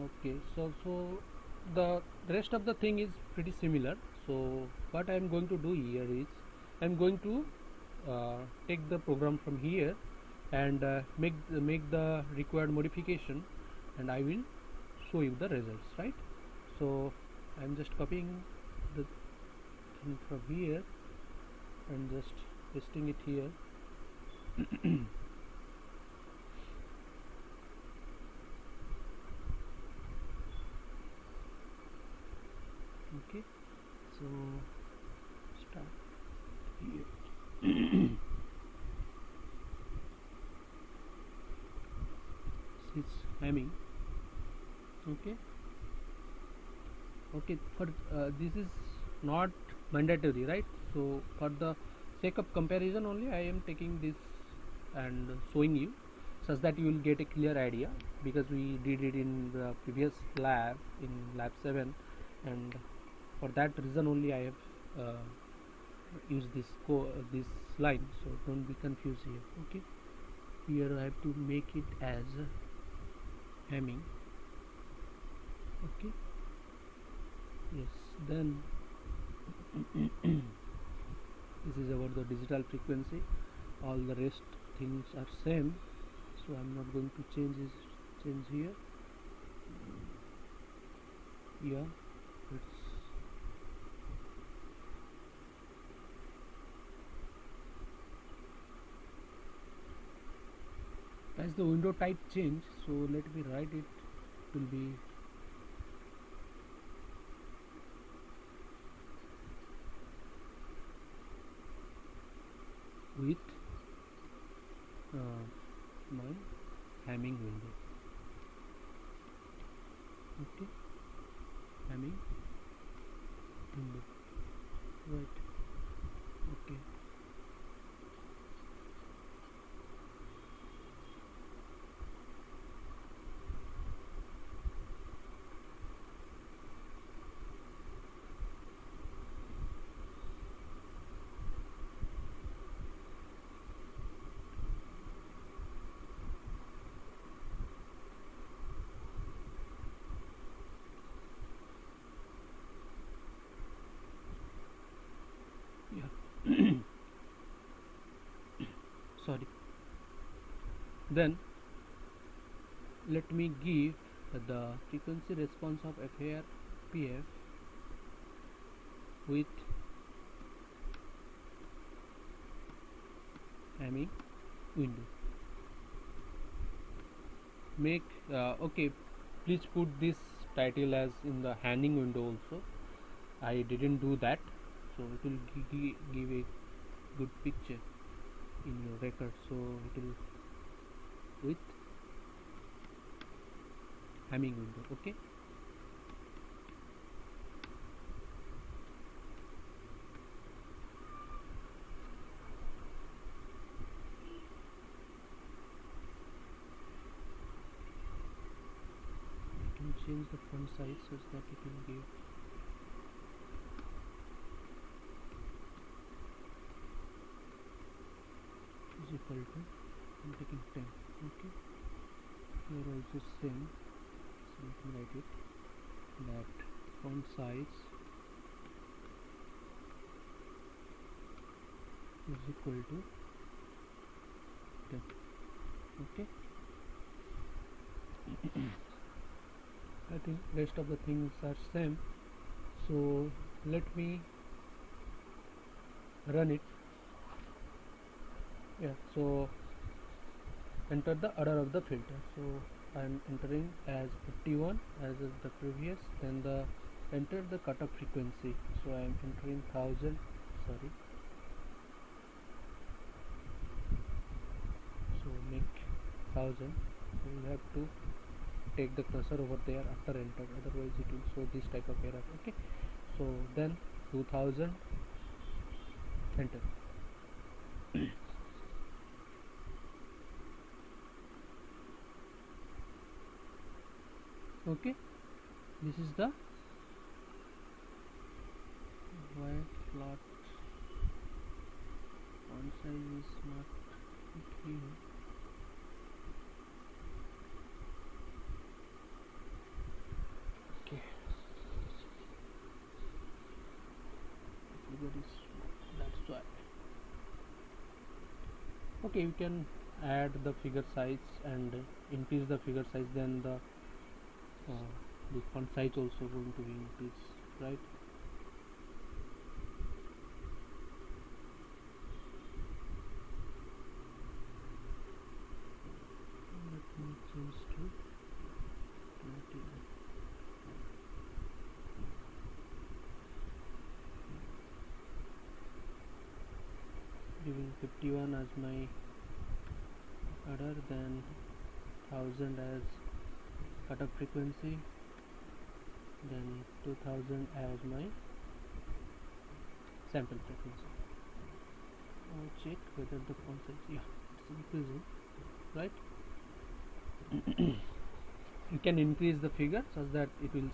okay, so the rest of the thing is pretty similar. So what I am going to do here is I am going to take the program from here and make the required modification, and I will show you the results, right? So I am just copying the thing from here and just pasting it here. Okay, so start here. It's Hamming. Okay, for this is not mandatory, right? So for the sake of comparison only I am taking this and showing you, such that you will get a clear idea, because we did it in the previous lab, in lab 7, and for that reason only I have used this line, so don't be confused here. Okay, here I have to make it as Hamming. Okay, yes, then this is about the digital frequency. All the rest things are same, so I'm not going to change here. Yeah, it's as the window type change, so let me write it. It will be with my Hamming window. Okay, Hamming window, right? Okay, yeah. Sorry. Then let me give the frequency response of FAR-PF with Hamming window. Make okay, please put this title as in the Hamming window also. I didn't do that, so it will give a good picture in your record. So it will with Hamming window. Okay, I can change the font size so that it will give is equal to, I'm taking 10. Okay, here also same, so we can write it that font size is equal to 10. Okay. I think rest of the things are same, so let me run it. Yeah, so enter the order of the filter, so I am entering as 51 as is the previous, then the enter the cutoff frequency, so I am entering 1000, sorry, so make 1000. You have to take the cursor over there after enter, otherwise it will show this type of error. Okay, so then 2000, enter. Okay, this is the white plot. Font size is not here. Okay, figure is small, that's why. Okay, you can add the figure size and increase the figure size, then the font size also going to be increased, right? Let me change to 20. Giving 51 as my order, then 1000 as cutoff frequency, then 2000 as my sample frequency. I'll check whether the font size, yeah, it's increasing, right? You can increase the figure such that it will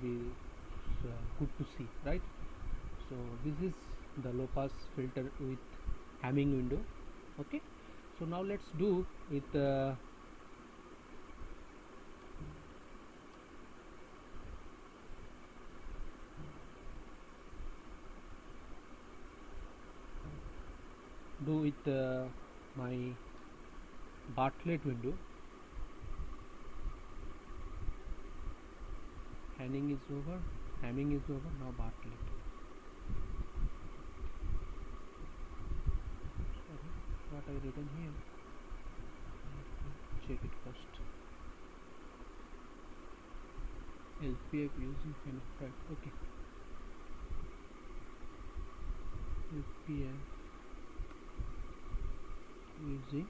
be good to see, right? So this is the low pass filter with Hamming window. Okay, so now let's do with my Bartlett window. Hamming is over, now Bartlett. Sorry, what I written here, check it first. LPF using right, okay. LPF using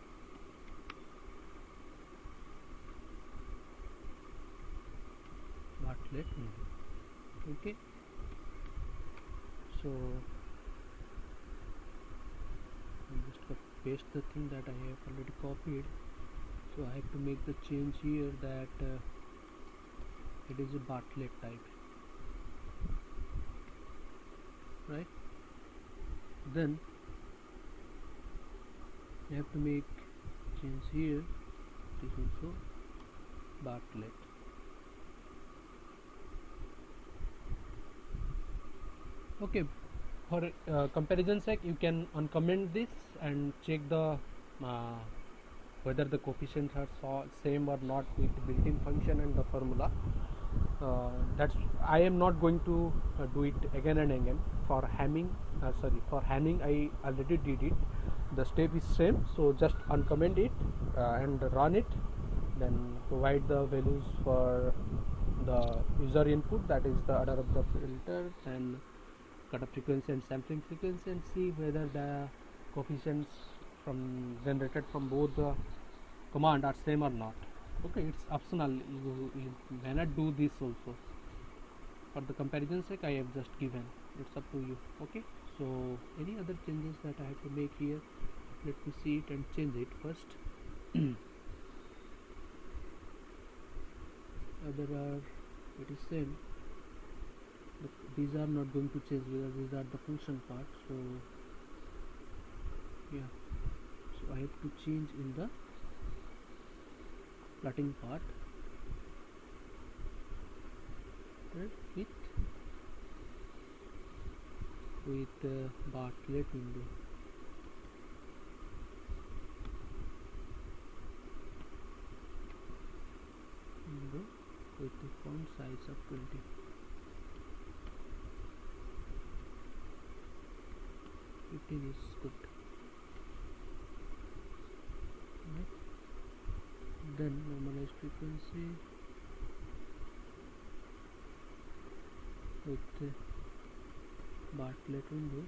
Bartlett window. Okay, so I'll just paste the thing that I have already copied, so I have to make the change here that it is a Bartlett type, right? Then I have to make change here, it is also Bartlett. Okay, for comparison sake, you can uncomment this and check the whether the coefficients are same or not with built-in function and the formula. That's I am not going to do it again and again. For Hamming, for Hamming I already did it. The step is same, so just uncomment it and run it, then provide the values for the user input, that is the order of the filter and cutoff frequency and sampling frequency, and see whether the coefficients from generated from both the command are same or not. Okay, it's optional, you may not do this also. For the comparison sake I have just given, it's up to you. Okay, so any other changes that I have to make here, let me see it and change it first. Other are it is same, but these are not going to change because these are the function part. So yeah, so so I have to change in the plotting part, right, with Bartlett window. With the font size of 20. Is good. Right. Then normalize frequency with the Bartlett window.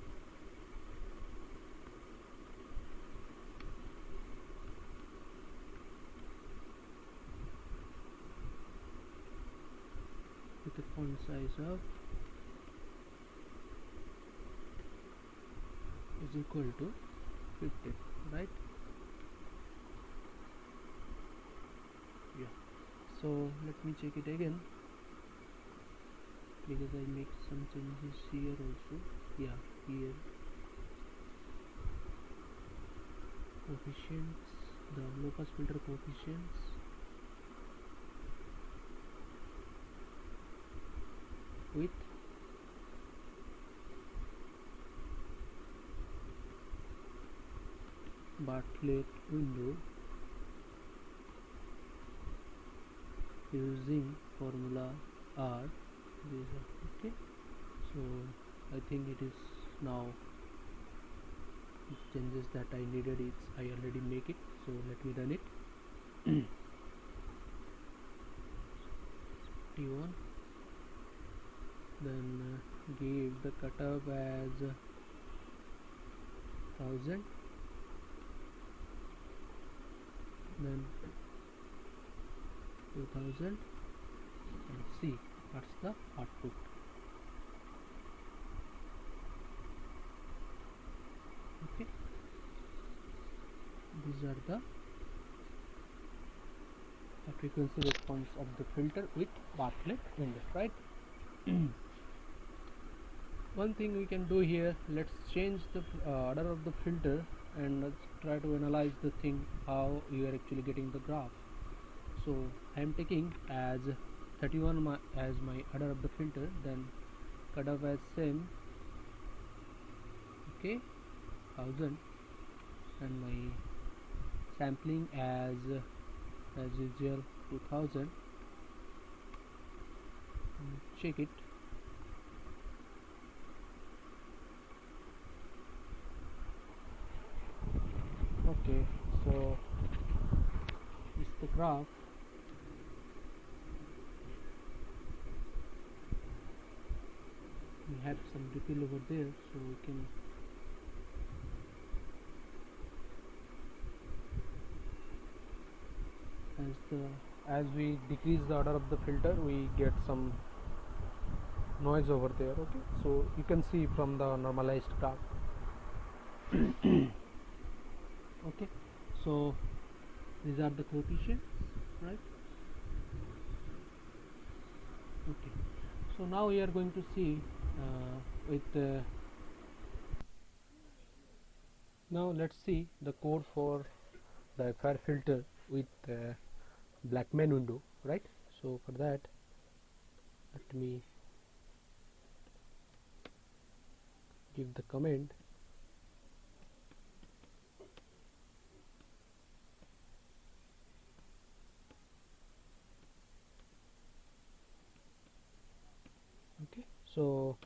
With the font size of is equal to 50, right? Yeah. So let me check it again, because I make some changes here also. Yeah, here coefficients, the low pass filter coefficients with Bartlett window using formula R. These are okay. So I think it is now changes that I needed. I already make it, so let me run it. T1, then give the cutoff as 1000, then 2000, and see what's the output. Okay, these are the frequency response of the filter with Bartlett window, right? One thing we can do here, let's change the order of the filter and let's try to analyze the thing, how you are actually getting the graph. So I am taking as 31 as my order of the filter, then cutoff as same, okay, 1000, and my sampling as usual 2000. Check it. Okay, so this is the graph. We have some ripple over there, so we can as we decrease the order of the filter, we get some noise over there. Okay, so you can see from the normalized graph. Okay, so these are the coefficients, right? Okay, so now we are going to see now let's see the code for the FR filter with Blackman window, right? So for that, let me give the command. Okay, so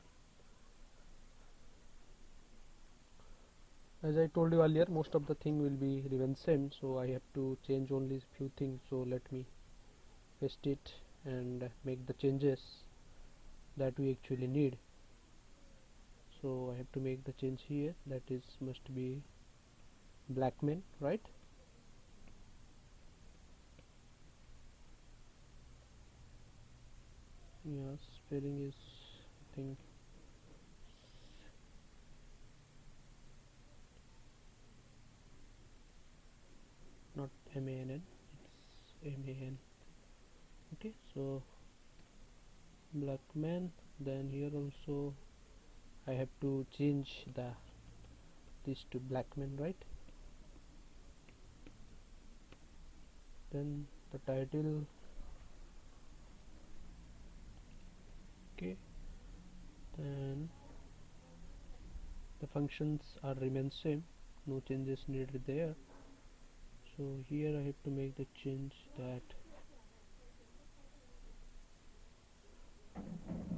as I told you earlier, most of the thing will be remain same, so I have to change only few things. So let me paste it and make the changes that we actually need. So I have to make the change here, that is must be Blackman, right? Yeah, spelling is, I think, not MANN, it's MAN. Okay, so Blackman, then here also I have to change this to Blackman, right? then the title. Okay, then the functions are remain same, no changes needed there. So here I have to make the change that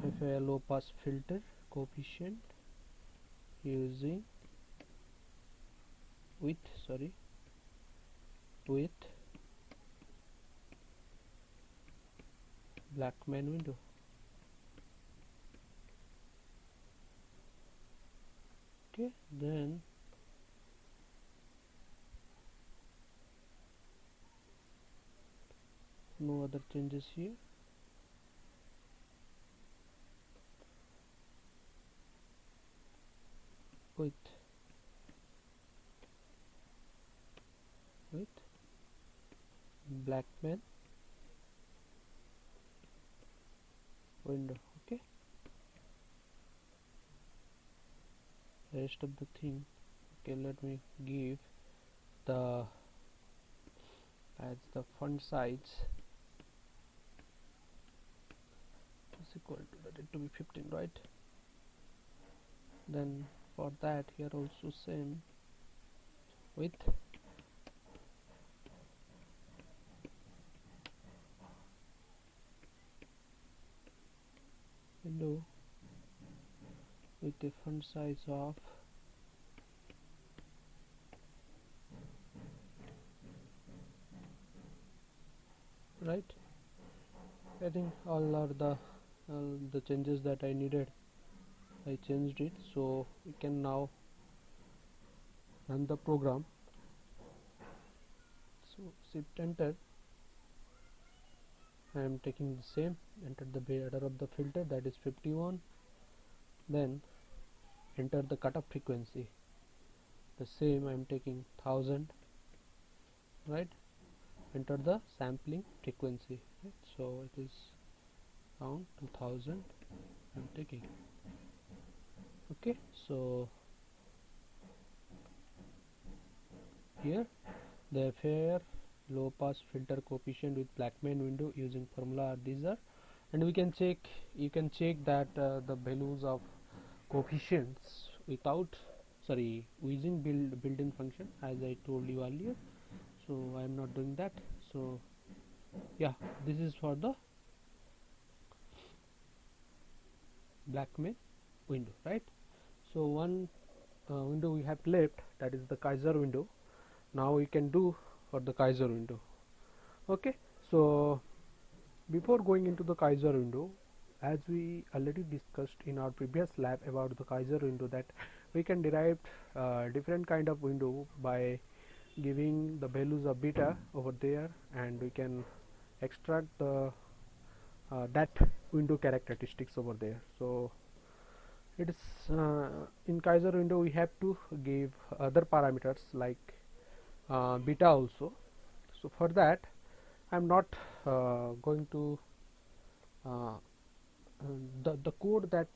if a low pass filter coefficient using with Blackman window. Okay, then no other changes here. With Blackman window. Okay, rest of the thing. Okay, let me give the as the font size is equal to that it to be 15, right? Then for that here also same with window with a font size of right. I think all are the changes that I needed. I changed it, so we can now run the program. So shift enter. I am taking the same, enter the header of the filter, that is 51, then enter the cutoff frequency, the same I am taking 1000, right? Enter the sampling frequency, right? So it is down to 1000 I am taking. Okay, so here the FAR low pass filter coefficient with Blackman window using formula are these are, and we can check, you can check that the values of coefficients without using built-in function, as I told you earlier. So I am not doing that. So yeah, this is for the Blackman window, right? So one window we have left, that is the Kaiser window. Now we can do for the Kaiser window. Okay, so before going into the Kaiser window, as we already discussed in our previous lab about the Kaiser window, that we can derive different kind of window by giving the values of beta over there, and we can extract the that window characteristics over there. So it is in Kaiser window we have to give other parameters like beta also. So for that I am not going to the code that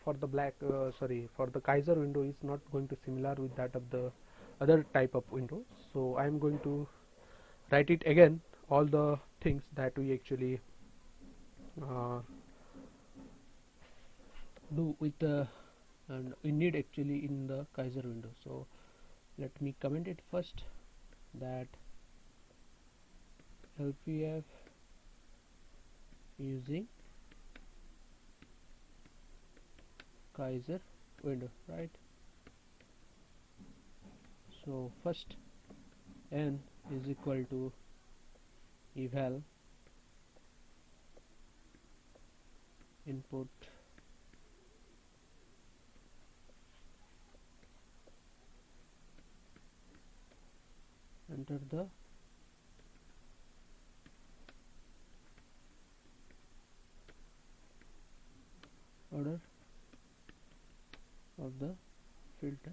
for the Kaiser window is not going to similar with that of the other type of windows. So I am going to write it again, all the things that we actually do with and we need actually in the Kaiser window. So let me comment it first, that LPF using Kaiser window, right? So first n is equal to eval input enter the order of the filter,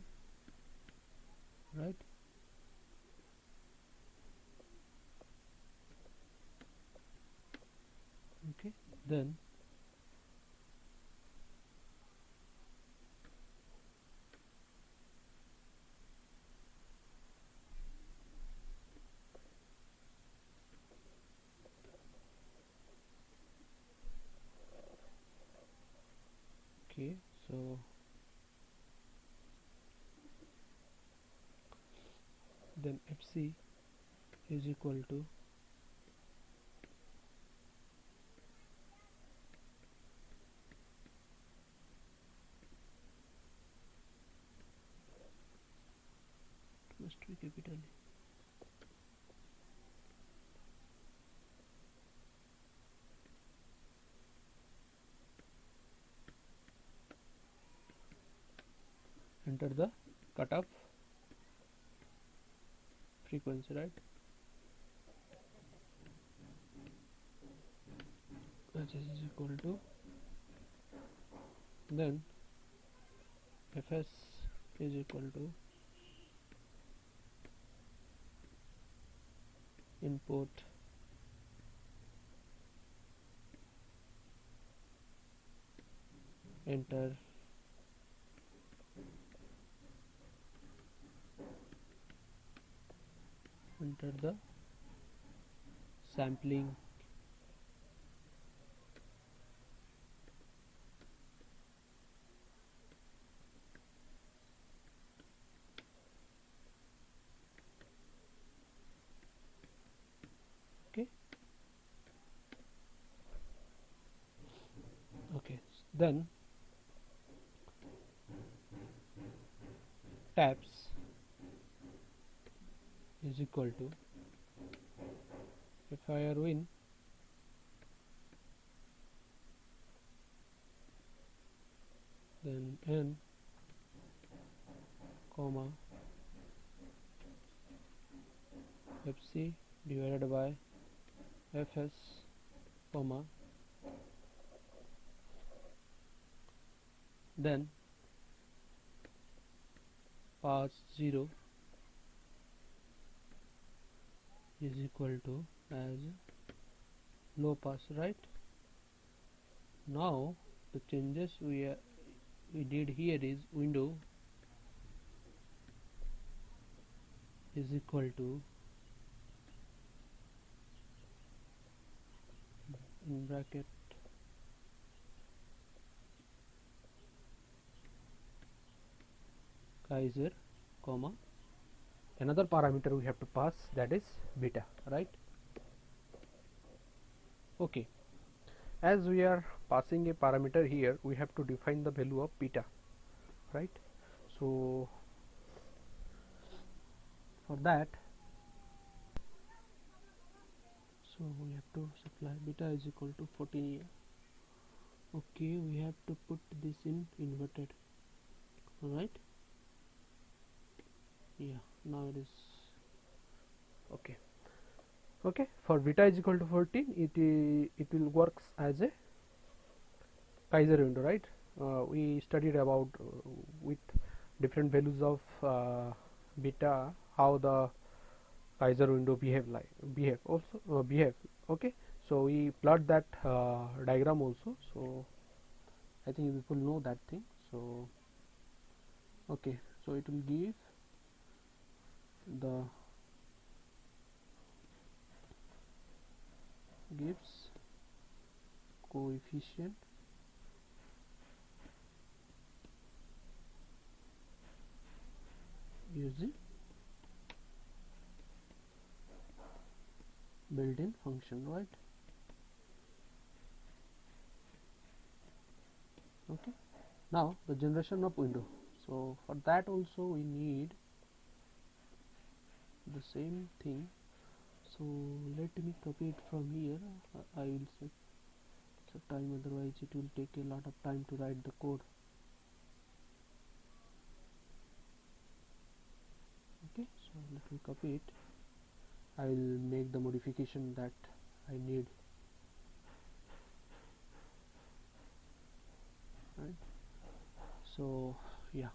right? Okay, then Okay, so then FC is equal to must be capital enter the cutoff frequency, right? Which is equal to then Fs is equal to input enter the sampling okay. Then taps is equal to fire win then n comma fc divided by fs comma then pass 0 is equal to as low pass, right? Now the changes we did here is window is equal to in bracket Kaiser comma another parameter we have to pass, that is beta, right? Okay, as we are passing a parameter here, we have to define the value of beta, right? So for that, so we have to supply beta is equal to 14 here. Okay, we have to put this in inverted, right? Yeah, now it is okay. Okay, for beta is equal to 14, it will works as a Kaiser window, right? We studied about with different values of beta how the Kaiser window behave. Okay, so we plot that diagram also. So I think people know that thing. So okay, so it will give the gives coefficient using built-in function, right? Okay, now the generation of window. So for that also we need the same thing. So let me copy it from here. I will set time, otherwise it will take a lot of time to write the code. Okay, so let me copy it. I will make the modification that I need, right? So yeah,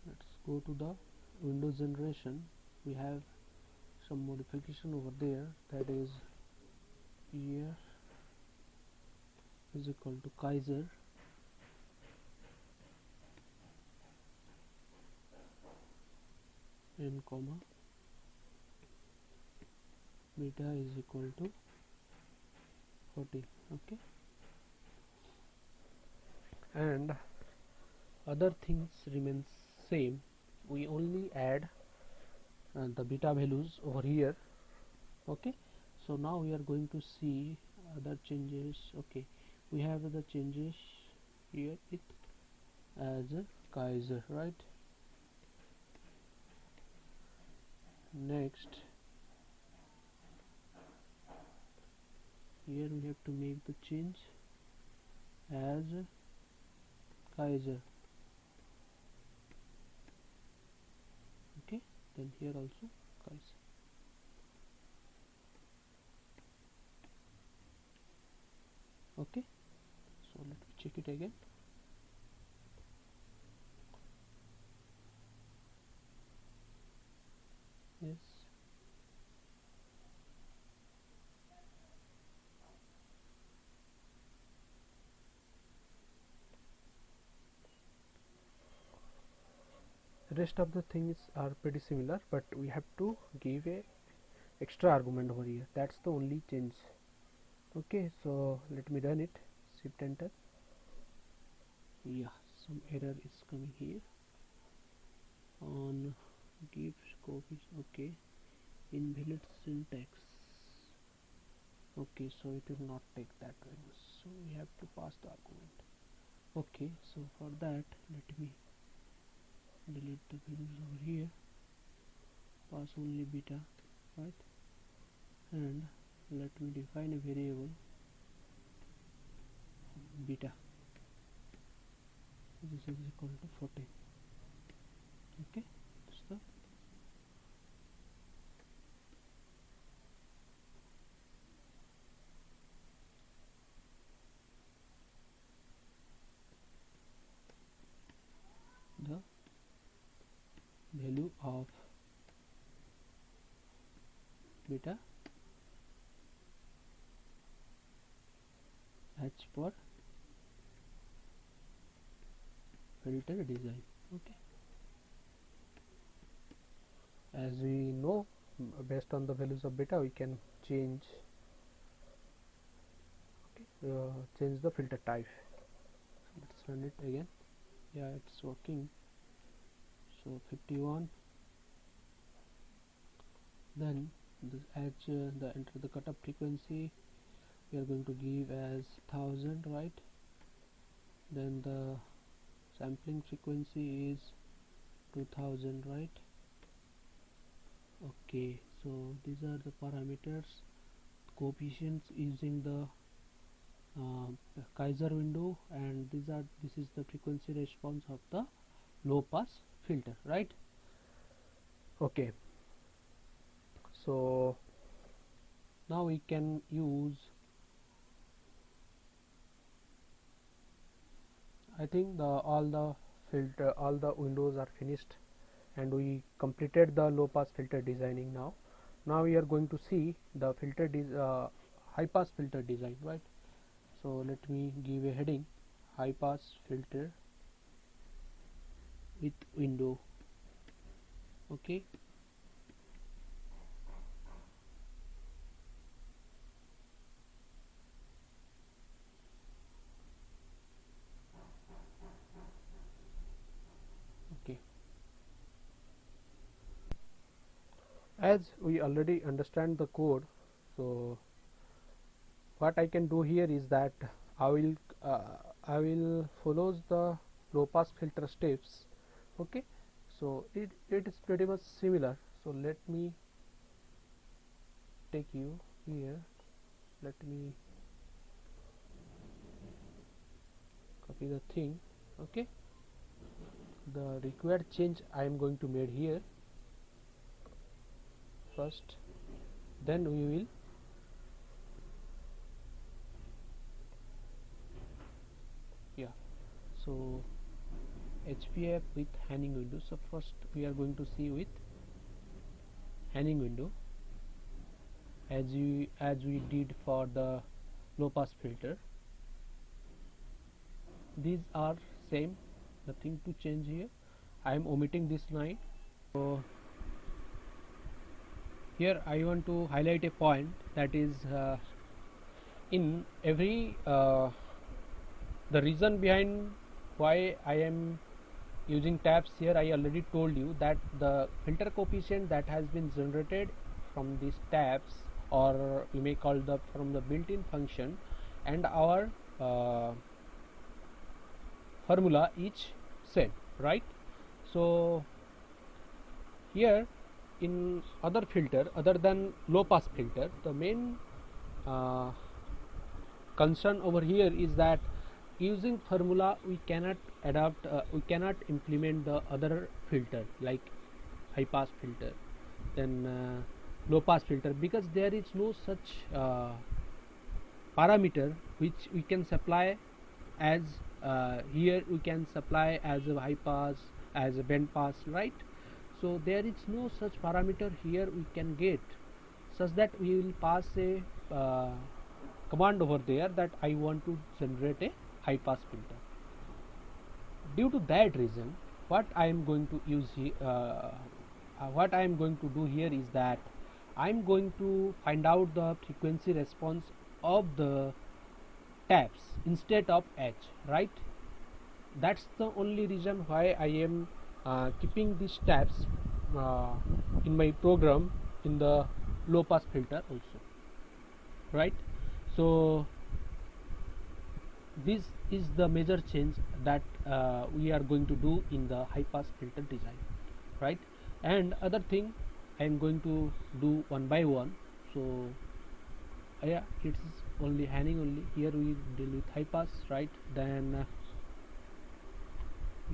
let's go to the window generation. We have some modification over there, that is year is equal to Kaiser n comma beta is equal to 40. Okay, and other things remain same. We only add the beta values over here. Okay, so now we are going to see other changes. Okay, we have the changes here it as a Kaiser, right? Next, here we have to make the change as a Kaiser. Okay, then here also Kaiser. Okay, so let me check it again. Yes, rest of the things are pretty similar, but we have to give a extra argument over here. That's the only change. Okay, so let me run it. Shift enter. Yeah, some error is coming here on give copies. Okay, invalid syntax. Okay, so it will not take that value, so we have to pass the argument. Okay, so for that let me delete the values over here, pass only beta, right? And let me define a variable beta. This is equal to 14. Okay, that's the value of beta as per filter design. Okay, as we know, based on the values of beta we can change change the filter type. So let's run it again. Yeah, it's working. So 51, then as the enter the cutoff frequency we are going to give as 1000, right? Then the sampling frequency is 2000, right? Okay, so these are the parameters, coefficients using the Kaiser window, and this is the frequency response of the low pass filter, right? Okay, so now we can use, I think all the windows are finished and we completed the low pass filter designing. Now we are going to see the high pass filter design, right? So let me give a heading, high pass filter with window. Okay, okay, as we already understand the code, so what I can do here is that I will follow the low pass filter steps. Okay, so it is pretty much similar. So let me take you here, let me copy the thing. Okay, the required change I am going to make here first, then we will so HPF with hanging window. So first we are going to see with hanging window as we did for the low pass filter. These are same, nothing to change here. I am omitting this line. So here I want to highlight a point, that is in every the reason behind why I am using tabs here, I already told you that the filter coefficient that has been generated from these tabs, or you may call the from the built-in function, and our formula is same, right? So here in other filter other than low pass filter, the main concern over here is that using formula we cannot adapt, we cannot implement the other filter like high pass filter, then low pass filter, because there is no such parameter which we can supply as here we can supply as a high pass, as a band pass, right? So there is no such parameter here we can get, such that we will pass a command over there that I want to generate a high pass filter. Due to that reason, what I am going to use what I am going to do here is that I am going to find out the frequency response of the tabs instead of edge, right? That's the only reason why I am keeping these tabs in my program in the low pass filter also, right? So this is the major change that we are going to do in the high pass filter design, right? And other thing I am going to do one by one. So yeah, it's only handing only. Here we deal with high pass, right? Then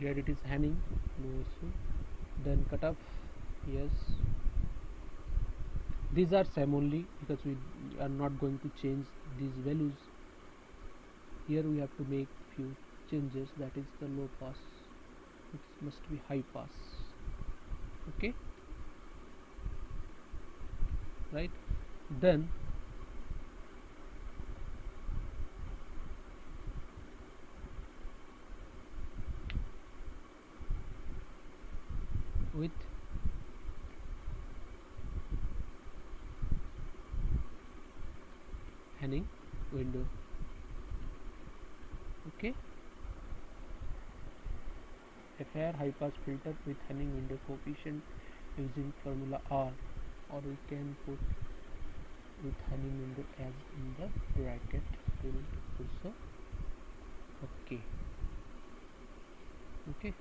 here it is handing, no issue. Then cutoff, yes. These are same only because we are not going to change these values. Here we have to make few changes, that is the low pass, it must be high pass, okay, right? Then with Hanning window, okay, a fair high pass filter with Hanning window coefficient using formula R, or we can put with Hanning window as in the bracket also, okay, okay.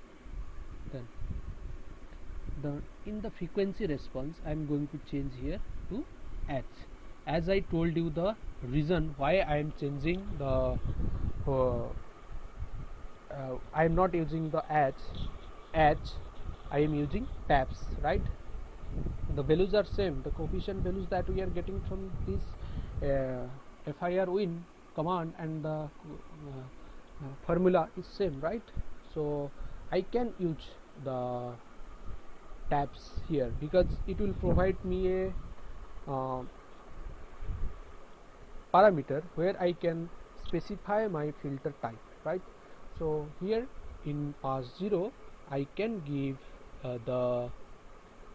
Then in the frequency response I am going to change here to H. As I told you, the reason why I am changing the I am not using the H, I am using tabs, right? The values are same, the coefficient values that we are getting from this FIR win command and the formula is same, right? So I can use the tabs here because it will provide me a parameter where I can specify my filter type, right? So here in pass 0 I can give the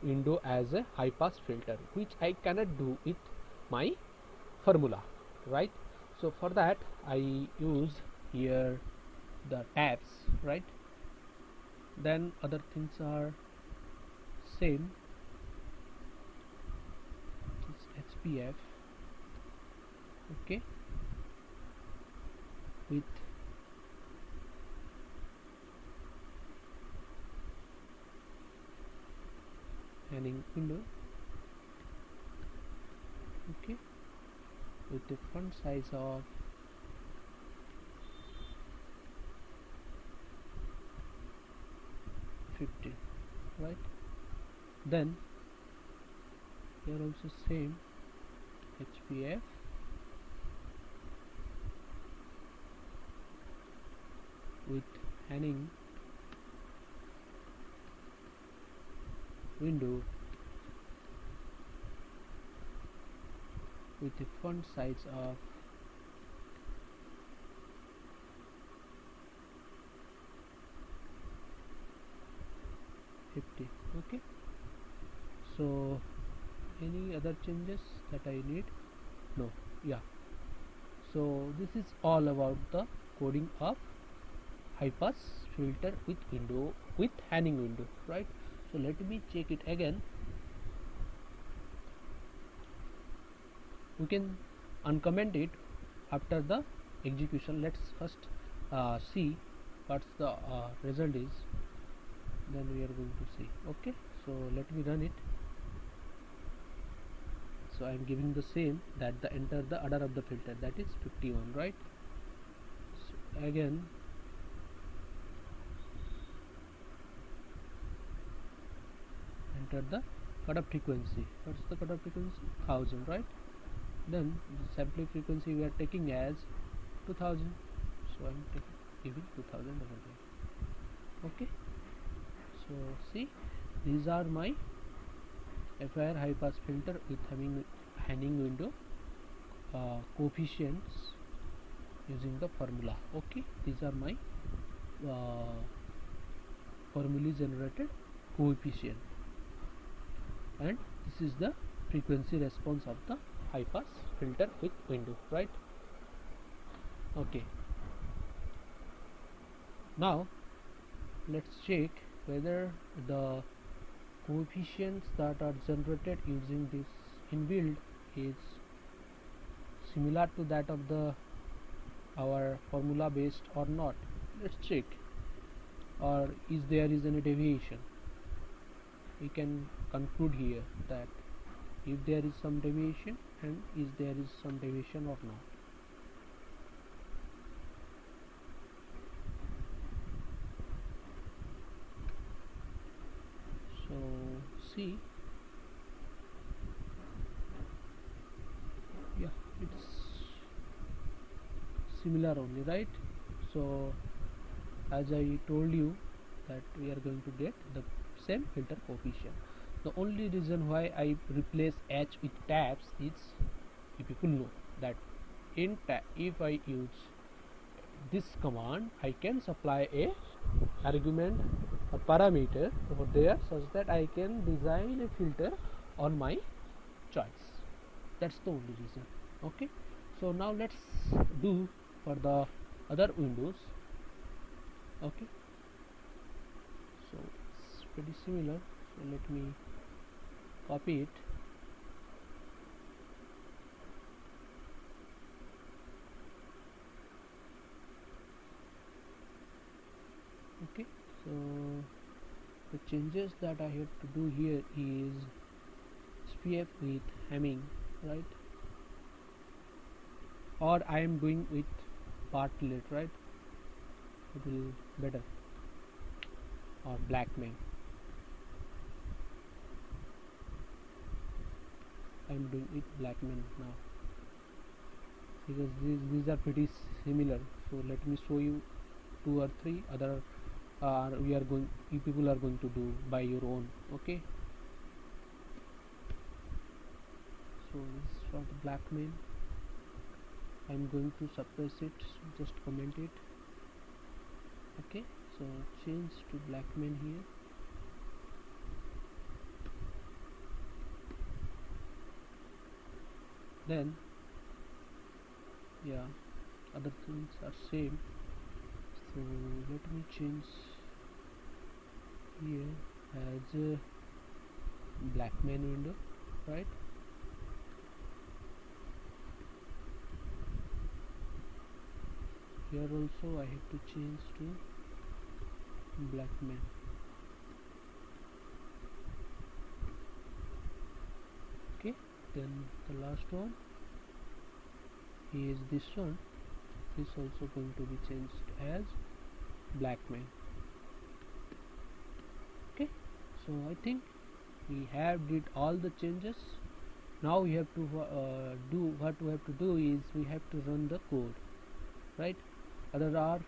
window as a high pass filter, which I cannot do with my formula, right? So for that I use here the tabs, right? Then other things are same, it's HPF, okay, with Hanning window, okay, with the font size of 50, right? Then here also same HPF with Hanning window with a font size of 50, okay. So any other changes that I need? No, yeah. So this is all about the coding of high pass filter with window, with hanging window, right? So let me check it again. We can uncomment it after the execution. Let's first see what's the result is, then we are going to see. Okay, so let me run it. So I am giving the same, that the enter the order of the filter, that is 51, right? So again enter the cutoff frequency. What's the cutoff frequency? 1000, right? Then the sampling frequency we are taking as 2000, so I'm giving 2000 over there. Okay, so see, these are my FIR high pass filter with having hanging window coefficients using the formula. Okay, these are my formally generated coefficient, and this is the frequency response of the high pass filter with window, right? Okay, now let's check whether the coefficients that are generated using this inbuilt is similar to that of the our formula based or not. Let's check, or is there is any deviation. We can conclude here that if there is some deviation, and is there is some deviation or not. So see, yeah, it's similar only, right? So as I told you that we are going to get the same filter coefficient. The only reason why I replace H with tabs is, you people know that in if I use this command, I can supply a argument, a parameter over there, such that I can design a filter on my choice. That's the only reason. Okay, so now let's do for the other windows. Okay, so it's pretty similar, so let me copy it. Okay, so the changes that I have to do here is SPF with hemming, right? Or I am doing with partlet, right? It will better, or blackman. I am doing it blackman now because these are pretty similar. So let me show you 2 or 3 other we are going, you people are going to do by your own. Okay, so this is for the blackman. I am going to suppress it, so just comment it. Okay, so change to blackman here. Then yeah, other things are same, so let me change here as a blackman window, right? Here also I have to change to blackman. Okay, then the last one is this one. This also going to be changed as blackman. Okay, so I think we have did all the changes. Now we have to do what we have to do is we have to run the code, right? Others are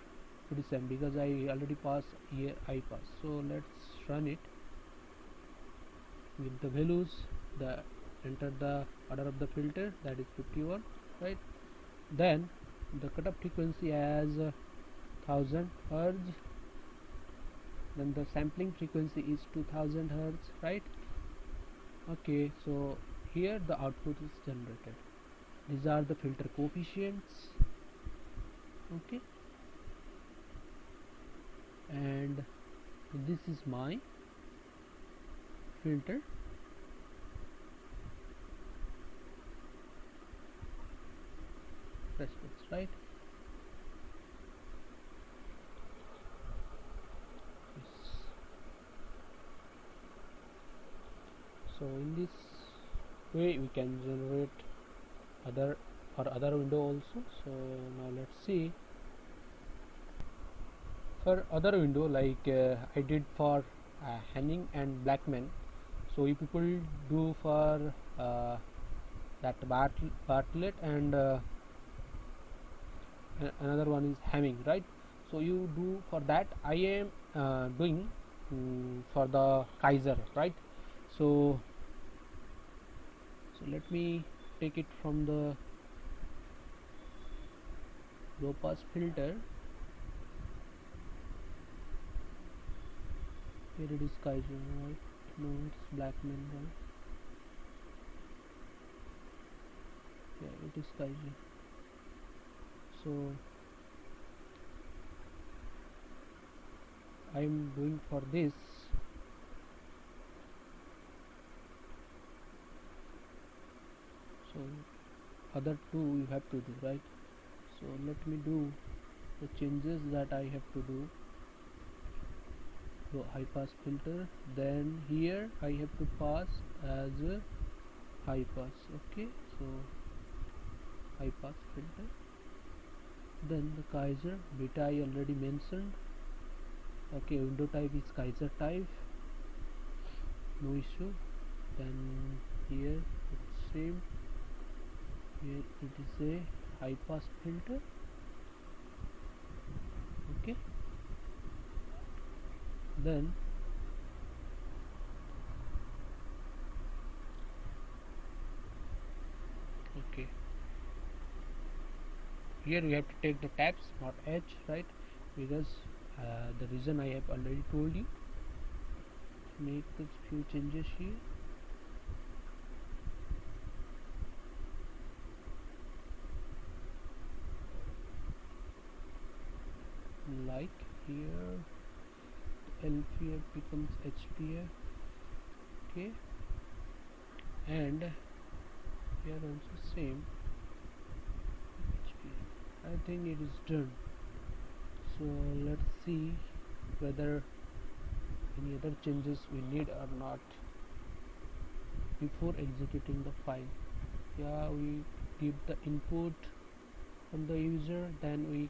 pretty same because I already passed here I pass. So let's run it with the values, the enter the order of the filter, that is 51, right? Then the cutoff frequency as 1000 Hz, then the sampling frequency is 2000 Hz, right? Okay, so here the output is generated. These are the filter coefficients. Okay, This is my filter response, right? Yes. So in this way we can generate other window also. So now let's see for other window, like I did for Henning and Blackman. So if people do for that Bartlett and another one is Hamming, right? So you do for that. I am doing for the Kaiser, right? So let me take it from the low pass filter. Here it is Kaiser, right? No, it's Blackman, right? Yeah, it is Kaiser. So I am doing for this. So other two you have to do, right? So let me do the changes that I have to do. So high pass filter, then here I have to pass as a high pass. Okay, so high pass filter, then the Kaiser beta I already mentioned. Okay, window type is Kaiser type, no issue. Then here it's same, here it is a high pass filter. Okay, then okay, here we have to take the tabs, not edge, right? Because the reason I have already told you. Make a few changes here. Like here LPF becomes HPF. Okay, and here also same HPF. I think it is done. So let's see whether any other changes we need or not before executing the file. Yeah, we give the input from the user, then we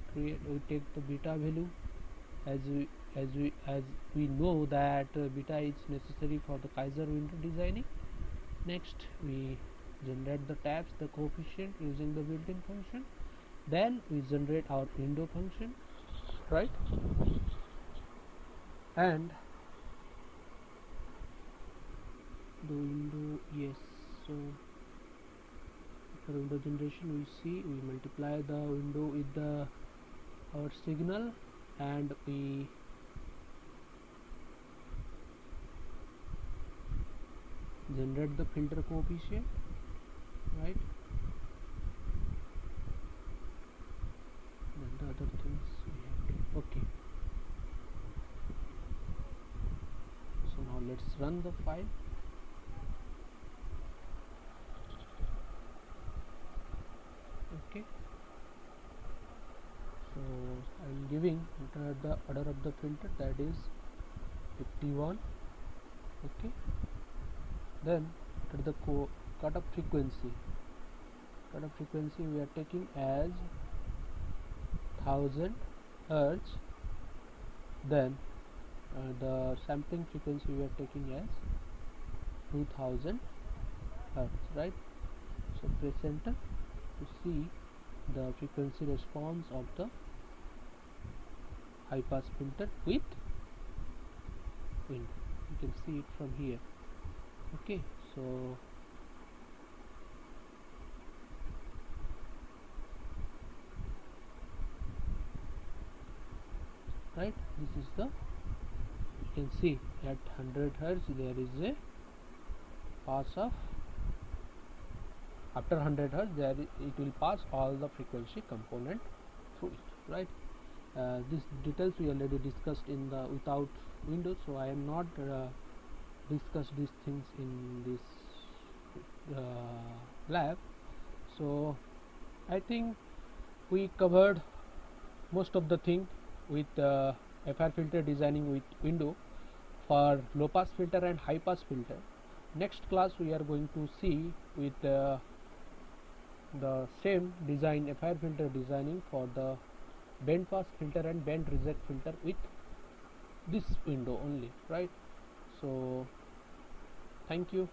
take the beta value, as we know that beta is necessary for the Kaiser window designing. Next we generate the tabs, the coefficient using the built-in function, then we generate our window function, right? And the window, yes, so after window generation we see we multiply the window with the our signal, and we generate the filter coefficient, right? Then the other things we have to, okay. So now let's run the file. Okay, so I am giving the order of the filter, that is 51. Okay, then after the cutoff frequency we are taking as 1000 Hertz, then the sampling frequency we are taking as 2000 Hertz, right? So press enter to see the frequency response of the high pass filter with window. You can see it from here. Okay, so right, this is the, you can see at 100 Hertz there is a pass of, after 100 Hertz there it will pass all the frequency component through it, right? These details we already discussed in the without window, so I am not discuss these things in this lab. So I think we covered most of the thing with FR filter designing with window for low pass filter and high pass filter. Next class we are going to see with the same design FR filter designing for the band pass filter and band reject filter with this window only, right? So thank you.